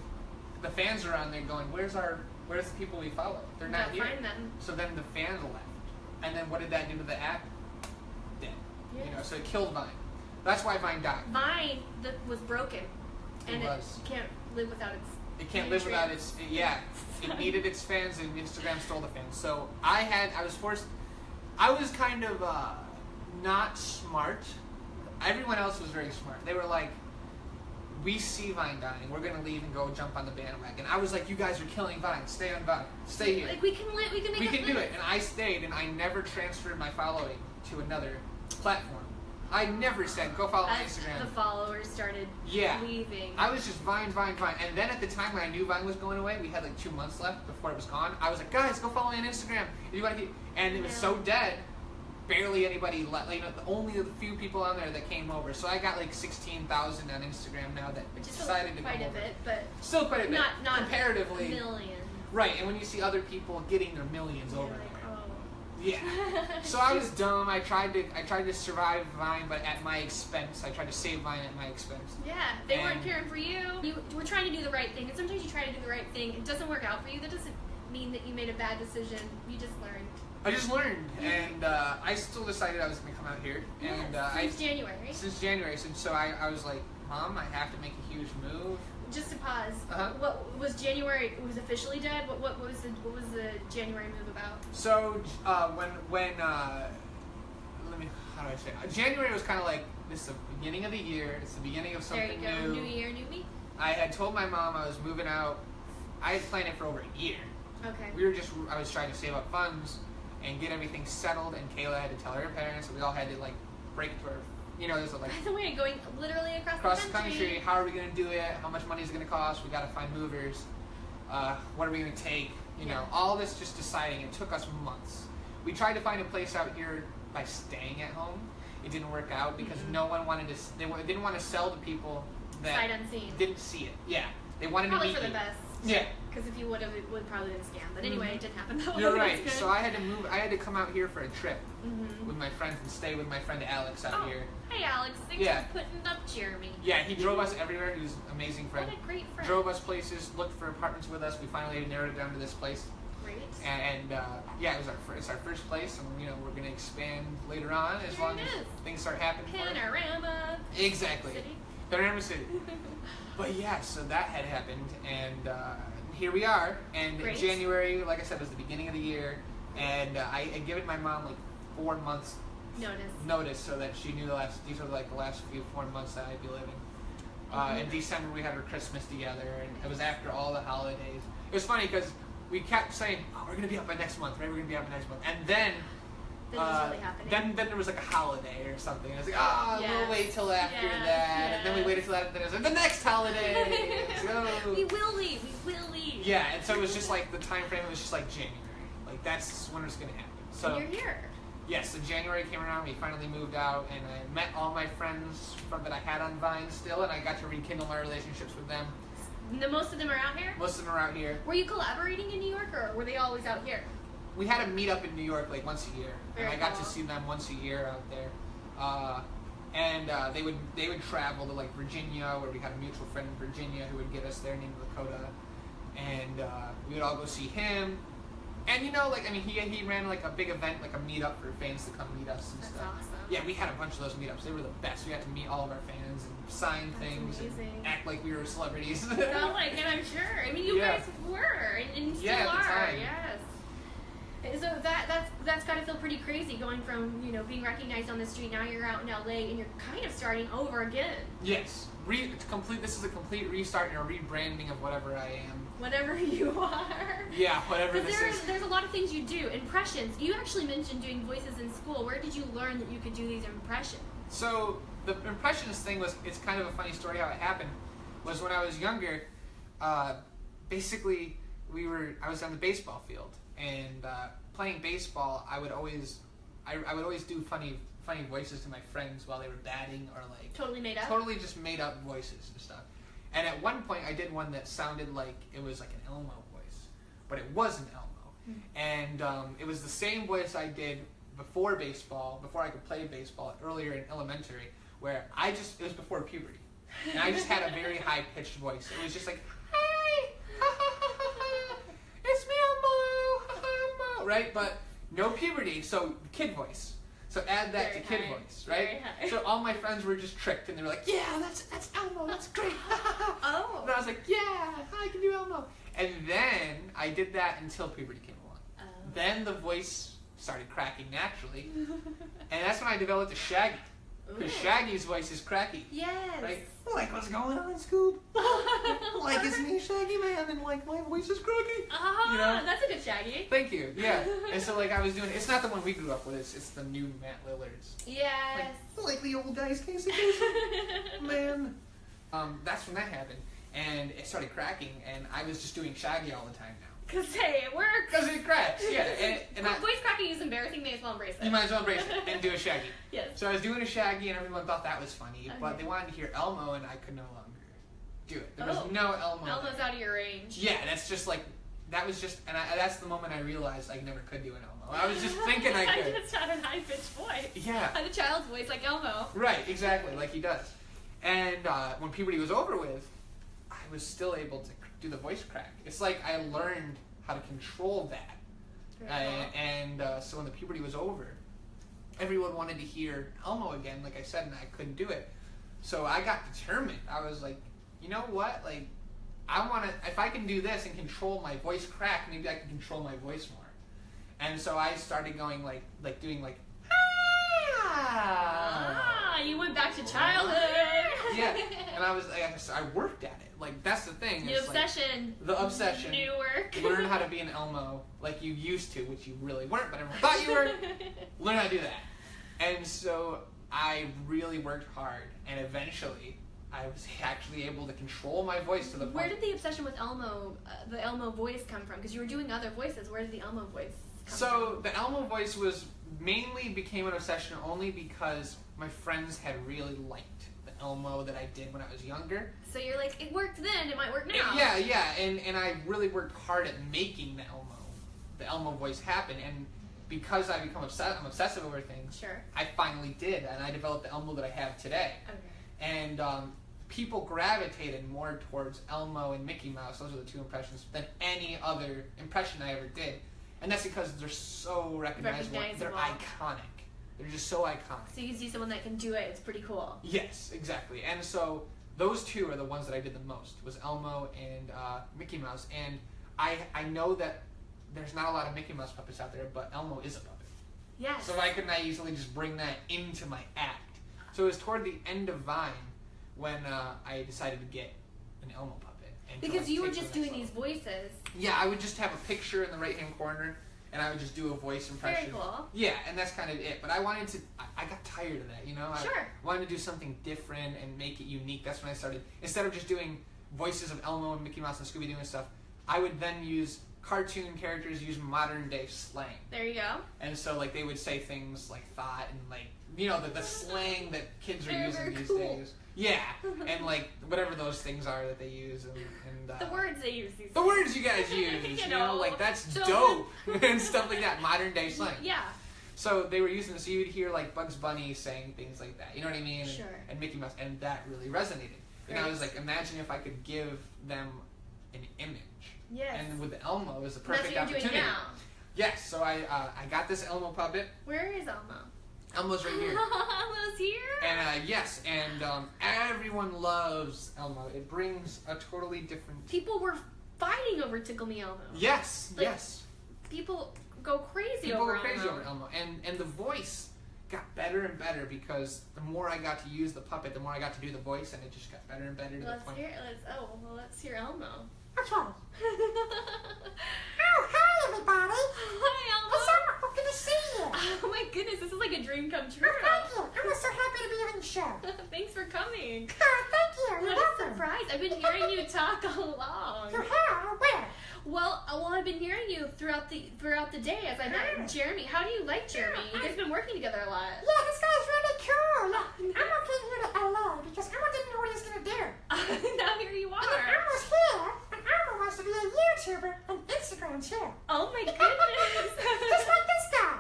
The fans are on there going, where's the people we follow? They're not here. Find them. So then the fans left. And then what did that do to the app? Dead. Yes. You know, so it killed Vine. That's why Vine died. Vine was broken. And it can't live without its. It can't live without its. Yeah. It needed its fans, and Instagram stole the fans. So I was kind of not smart. Everyone else was very smart. They were like, we see Vine dying. We're going to leave and go jump on the bandwagon. I was like, you guys are killing Vine. Stay on Vine. Stay here. Like, we can do it. And I stayed, and I never transferred my following to another platform. I never said, go follow my Instagram. The followers started leaving. I was just Vine. And then at the time when I knew Vine was going away, we had like 2 months left before it was gone. I was like, guys, go follow me on Instagram. If you want to and it was so dead, barely anybody left. Like, only a few people on there that came over. So I got like 16,000 on Instagram now that decided to come over. Quite a bit, but still quite a bit. Not comparatively. Millions. Right, and when you see other people getting their millions over there. Yeah. So I was dumb. I tried to survive Vine, but at my expense. I tried to save Vine at my expense. Yeah, they weren't caring for you. You were trying to do the right thing, and sometimes you try to do the right thing. It doesn't work out for you. That doesn't mean that you made a bad decision. You just learned. I just learned, and I still decided I was going to come out here. And Since January. So I was like, Mom, I have to make a huge move. Just to pause. What was January? It was officially dead. What was the January move about? So when how do I say it? January was kind of like this is the beginning of the year. It's the beginning of something new. New year, new me. I had told my mom I was moving out. I had planned it for over a year. Okay. I was trying to save up funds and get everything settled, and Kayla had to tell her parents, and we all had to like break for, there's like. By the way, going literally across the country. How are we gonna do it? How much money is it gonna cost? We gotta find movers. What are we gonna take? All this just deciding. It took us months. We tried to find a place out here by staying at home. It didn't work out because no one wanted to. They didn't want to sell to people that sight unseen. Didn't see it. Yeah, they wanted probably to meet for the you. best. Yeah. Because if you would have, it would probably been a scam. But anyway, it didn't happen though. You're right. So I had to move. I had to come out here for a trip with my friends and stay with my friend Alex out here. Hey Alex, thanks for putting up Jeremy. Yeah, he drove us everywhere. He was an amazing friend. What a great friend. Drove us places, looked for apartments with us. We finally narrowed it down to this place. Great. And it's our first place, and we're gonna expand later on as long as things start happening. Panorama. Exactly. City. Panorama City. But yeah, so that had happened, and here we are. And January, like I said, was the beginning of the year, and I had given my mom like 4 months notice so that she knew these were like the last 4 months that I'd be living. In December we had our Christmas together, and it was after all the holidays. It was funny because we kept saying, "Oh, we're gonna be up by next month, right? We're gonna be up by next month," and then. Then there was like a holiday or something. I was like, we'll wait till after that. And then we waited till after that. And it was like, the next holiday. We will leave. Yeah, and so it was just like the time frame was just like January. Like that's when it was going to happen. So and you're here. Yeah, so January came around, we finally moved out, and I met all my friends that I had on Vine still, and I got to rekindle my relationships with them. Most of them are out here? Most of them are out here. Were you collaborating in New York, or were they always out here? We had a meet up in New York like once a year, and I got to see them once a year out there. They would travel to like Virginia, where we had a mutual friend in Virginia who would get us there named Lakota, and we would all go see him. And he ran like a big event, like a meetup for fans to come meet us and stuff. That's awesome. Yeah, we had a bunch of those meetups. They were the best. We got to meet all of our fans and sign things and act like we were celebrities. And I'm sure. I mean, you guys were and still at are. the time. Yes. So that's got to feel pretty crazy going from being recognized on the street. Now you're out in LA and you're kind of starting over again. Yes, This is a complete restart and a rebranding of whatever I am. Whatever you are. Yeah, whatever this is. There's a lot of things you do. Impressions. You actually mentioned doing voices in school. Where did you learn that you could do these impressions? So the impressionist thing it's kind of a funny story how it happened. Was when I was younger, basically I was on the baseball field. And playing baseball, I would always do funny voices to my friends while they were batting, or like totally made up. Totally just made up voices and stuff. And at one point, I did one that sounded like it was like an Elmo voice, but it wasn't Elmo. And it was the same voice I did before baseball, before I could play baseball earlier in elementary, where it was before puberty, and I just had a very high pitched voice. It was just like, "Hey, it's me, Elmo, right?" But no puberty, so kid voice. So add that to kid voice, right? So all my friends were just tricked, and they were like, "Yeah, that's Elmo, that's great." Oh. And I was like, "Yeah, I can do Elmo." And then I did that until puberty came along. Oh. Then the voice started cracking naturally, and that's when I developed a Shaggy. Because Shaggy's voice is cracky. Yes. Right? Like, what's going on, Scoob? Like, it's me, Shaggy Man, and like, my voice is cracky. That's a good Shaggy. Thank you. Yeah. And so, like, I was doing. It's not the one we grew up with. It's the new Matt Lillard's. Yes. Like the old guys, Casey. Man. That's when that happened, and it started cracking, and I was just doing Shaggy all the time now. Because, hey, it works. Because it cracks, yeah. And voice cracking is embarrassing. May as well embrace it. You might as well embrace it and do a Shaggy. Yes. So I was doing a Shaggy, and everyone thought that was funny, but they wanted to hear Elmo, and I could no longer do it. There was no Elmo. Elmo's out of your range. Yeah, that's just like, that's the moment I realized I never could do an Elmo. I was just thinking I could. I just had a high-pitched voice. Yeah. I had a child's voice like Elmo. Right, exactly, like he does. And when puberty was over with, I was still able to do the voice crack. It's like I learned how to control that. So when the puberty was over, everyone wanted to hear Elmo again, like I said, and I couldn't do it. So I got determined. I was like, you know what? Like, if I can do this and control my voice crack, maybe I can control my voice more. And so I started going doing you went back to childhood. Yeah, and I worked at it. Like, that's the thing. The obsession. Like, the obsession. New work. Learn how to be an Elmo like you used to, which you really weren't, but everyone thought you were. Learn how to do that. And so I really worked hard, and eventually I was actually able to control my voice to the point. Where did the obsession with Elmo, the Elmo voice, come from? Because you were doing other voices. Where did the Elmo voice come from? So the Elmo voice became an obsession only because my friends had really liked the Elmo that I did when I was younger. So you're like, it worked then, it might work now. Yeah, and I really worked hard at making the Elmo voice happen, and because I'm obsessive over things, sure. I finally did, and I developed the Elmo that I have today. Okay. And people gravitated more towards Elmo and Mickey Mouse, those are the two impressions, than any other impression I ever did. And that's because they're so recognizable. They're iconic. They're just so iconic. So you see someone that can do it, it's pretty cool. Yes, exactly. And so those two are the ones that I did the most, was Elmo and Mickey Mouse. And I know that there's not a lot of Mickey Mouse puppets out there, but Elmo is a puppet. Yes. So why couldn't I easily just bring that into my act? So it was toward the end of Vine when I decided to get an Elmo puppet. And because you were just doing these voices. Yeah, I would just have a picture in the right-hand corner, and I would just do a voice impression. Very cool. Yeah, and that's kind of it. But I got tired of that, you know? Sure. I wanted to do something different and make it unique. That's when I started. Instead of just doing voices of Elmo and Mickey Mouse and Scooby-Doo and stuff, I would then use cartoon characters, use modern-day slang. There you go. And so, like, they would say things like thought and, like, you know, the slang that kids are using these days. Yeah, and like whatever those things are that they use, and the words they use. The words you guys use, you know, like that's dope and stuff like that. Modern day slang. Yeah. So they were using this. So you would hear like Bugs Bunny saying things like that. You know what I mean? Sure. And Mickey Mouse, and that really resonated. And I was like, imagine if I could give them an image. Yes. And with the Elmo is the perfect opportunity. Doing now. Yes. So I got this Elmo puppet. Where is Elmo? Elmo's right here. Elmo's here? And yes, and everyone loves Elmo. It brings a totally different... People were fighting over Tickle Me Elmo. Yes, like, yes. People go crazy over Elmo. And the voice got better and better because the more I got to use the puppet, the more I got to do the voice, and it just got better and better to the point. Let's hear Elmo. Okay. Oh, hi everybody. Hi Elmo. It's Elmo. Good to see you. Oh my goodness, this is like a dream come true. Oh, thank you. I'm so happy to be on the show. Thanks for coming. Oh, thank you. You're welcome. What a surprise. I've been hearing you talk all along. You have? Where? Well, I've been hearing you throughout the day as I met Jeremy. How do you like Jeremy? You guys have been working together a lot. Yeah, this guy's really cool. Yeah, Elmo came here to LA because Elmo didn't know what he was going to do. Now here you are. And Elmo's here, and Elmo wants to be a YouTuber and Instagram too. Oh my goodness. Just like this guy.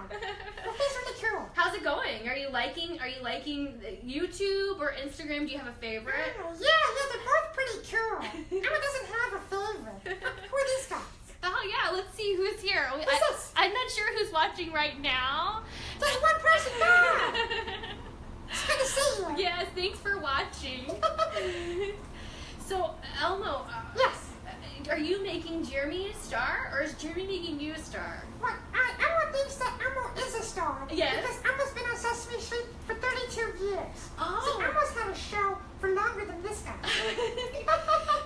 Well, he's really cool. How's it going? Are you liking YouTube or Instagram? Do you have a favorite? Yeah, they're both pretty cool. Elmo doesn't have a favorite. Who are these guys? Oh yeah, let's see who's here. Who's this? I'm not sure who's watching right now. There's one person there. It's good to see you. Yes, thanks for watching. So, Elmo. Yes. Are you making Jeremy a star, or is Jeremy making you a star? Well, Elmo thinks that Elmo is a star. Yes. Because Elmo's been on Sesame Street for 32 years. Oh. See, Elmo's had a show for longer than this guy.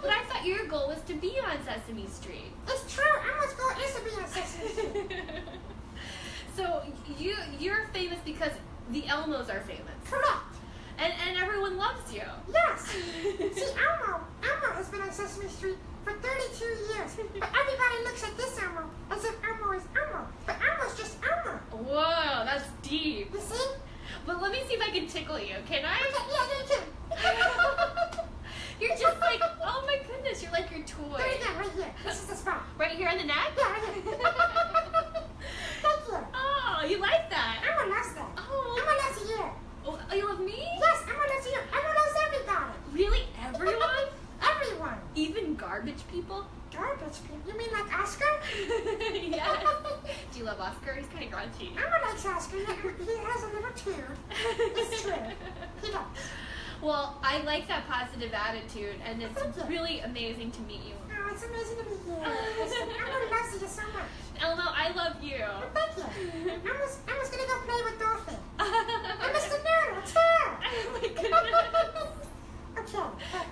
But I thought your goal was to be on Sesame Street. It's true. Elmo's goal is to be on Sesame Street. So you're famous because the Elmos are famous. Correct. And everyone loves you. Yes. See, Elmo has been on Sesame Street for 32 years. But everybody looks at this Elmo as if Elmo is Elmo. But Elmo's just Elmo. Whoa, that's deep. You see? But let me see if I can tickle you. Can I? Okay, yeah, you can. You're just like, oh my goodness, you're like your toy. There you go, right here. This is the spot. Right here on the neck? Yeah, right here. Thank you. Oh, you like that? Elmo loves that. Oh. Elmo loves you. Oh, you love me? Yes, Elmo loves you. Elmo loves everybody. Really? Everyone? Everyone. Even garbage people? Garbage people? You mean like Oscar? Yes. Do you love Oscar? He's kind of grungy. Elmo likes Oscar. He has a little tune. It's true. He does. Well, I like that positive attitude, and it's really amazing to meet you. Oh, it's amazing to meet you. Elmo loves you so much. Elmo, I love you. Well, thank you. Elmo's gonna go play with Dorothy. And Mr. Noodle, too. Oh my goodness.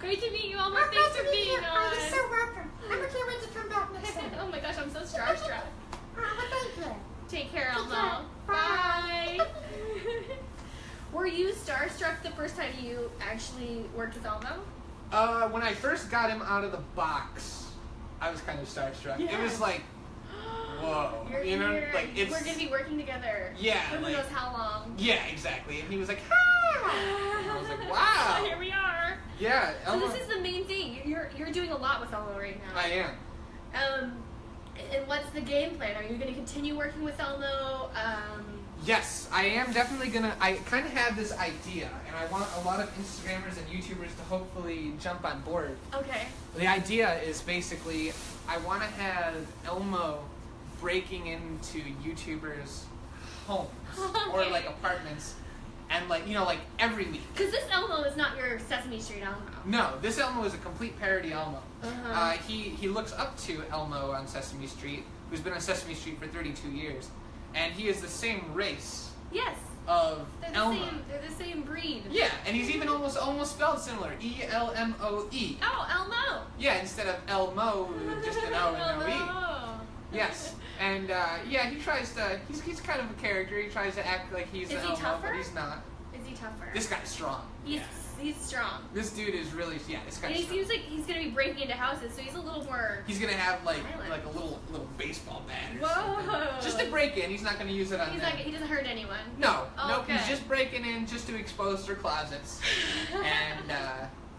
Great to meet you, Elmo. Oh, Thanks for being on. Oh, you're so welcome. I can't wait to come back next time. Oh my gosh, I'm so starstruck. Well, thank you. Take care, Elmo. Care. Bye. Were you starstruck the first time you actually worked with Elmo? When I first got him out of the box, I was kind of starstruck. Yeah. It was like, whoa. You know, like it's. We're gonna be working together. Yeah. For who knows how long. Yeah, exactly. And he was like, hi. And I was like, wow. Here we are. Yeah, Elmo. So this is the main thing. You're doing a lot with Elmo right now. I am. And what's the game plan? Are you going to continue working with Elmo? Yes, I am definitely gonna. I kind of have this idea, and I want a lot of Instagrammers and YouTubers to hopefully jump on board. Okay. The idea is basically, I want to have Elmo breaking into YouTubers' homes or like apartments, and like like every week. Because this Elmo is not your Sesame Street Elmo. No, this Elmo is a complete parody Elmo. Uh-huh. He looks up to Elmo on Sesame Street, who's been on Sesame Street for 32 years. And he is the same race. Yes. Of Elmo. They're the same breed. Yeah, and he's even almost spelled similar. E-L-M-O-E. Oh, Elmo. Yeah, instead of Elmo, just an O and no E. Yes. And yeah, he tries to. He's kind of a character. He tries to act like he's Elmo, but he's not. Is he tougher? This guy's strong. He's strong. This dude is really this guy's. And he strong. seems like he's gonna be breaking into houses, so he's a little more. He's gonna have like violent. a little baseball bat or Whoa. something. Just to break in. He's not gonna use it on them. He doesn't hurt anyone. No, Oh, nope. okay. He's just breaking in just to expose their closets, and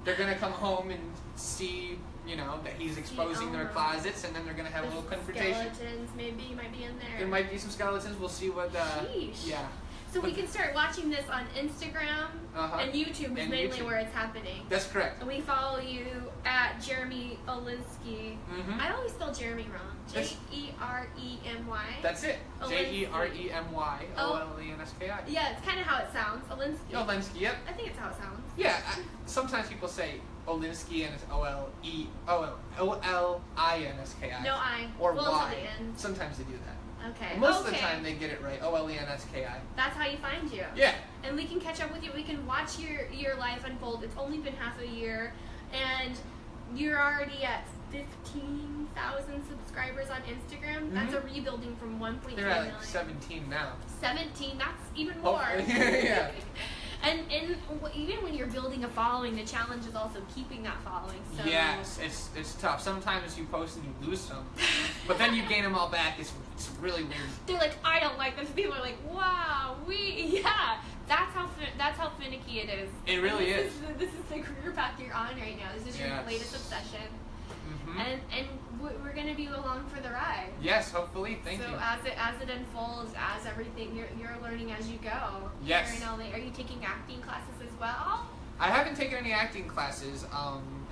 they're gonna come home and see, that he's exposing their closets, and then they're gonna have a little confrontation. Skeletons, maybe might be in there. There might be some skeletons. We'll see what. Sheesh. Yeah. So we can start watching this on Instagram and YouTube is mainly where it's happening. That's correct. And we follow you at Jeremy Olenski. Mm-hmm. I always spell Jeremy wrong. Jeremy. That's it. Olenski. Jeremy Olenski. Yeah, it's kind of how it sounds. Olenski. Olenski, yep. I think it's how it sounds. Yeah. Sometimes people say Olenski and it's Olinski. No I. Or well, Y. to the end. Sometimes they do that. Okay. Most of the time they get it right. Olenski. That's how you find you. Yeah. And we can catch up with you. We can watch your life unfold. It's only been half a year, and you're already at 15,000 subscribers on Instagram. Mm-hmm. That's a rebuilding from 1.3 million. They're at like 17 now. 17. That's even more. Yeah. And even when you're building a following, the challenge is also keeping that following. So yes, it's tough. Sometimes you post and you lose some, but then you gain them all back. It's really weird. They're like, I don't like this. People are like, wow, that's how finicky it is. It really is. This is the career path you're on right now. This is your latest obsession. Mm-hmm. And we're gonna be along for the ride. Yes, hopefully. Thank you. So as it unfolds, as everything, you're learning as you go. Yes. Are you taking acting classes as well? I haven't taken any acting classes.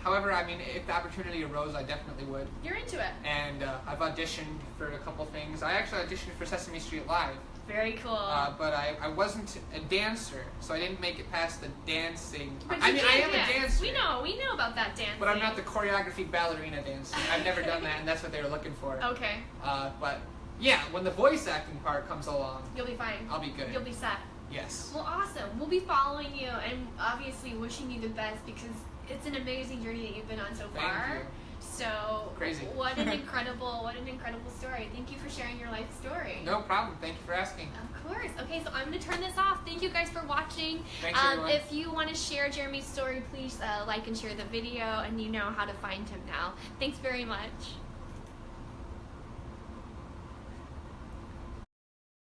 However, I mean, if the opportunity arose, I definitely would. You're into it. And I've auditioned for a couple things. I actually auditioned for Sesame Street Live. Very cool. But I wasn't a dancer, so I didn't make it past the dancing. But I am dance. a dancer. We know about that dancing. But I'm not the choreography ballerina dancer. I've never done that, and that's what they were looking for. Okay. But yeah, when the voice acting part comes along, you'll be fine. I'll be good. You'll be set. Yes. Well, awesome. We'll be following you and obviously wishing you the best because it's an amazing journey that you've been on so far. Thank you. So crazy. What an incredible story. Thank you for sharing your life story. No problem. Thank you for asking. Of course. Okay, so I'm going to turn this off. Thank you guys for watching. Thanks, everyone. If you want to share Jeremy's story, please like and share the video, and you know how to find him now. Thanks very much.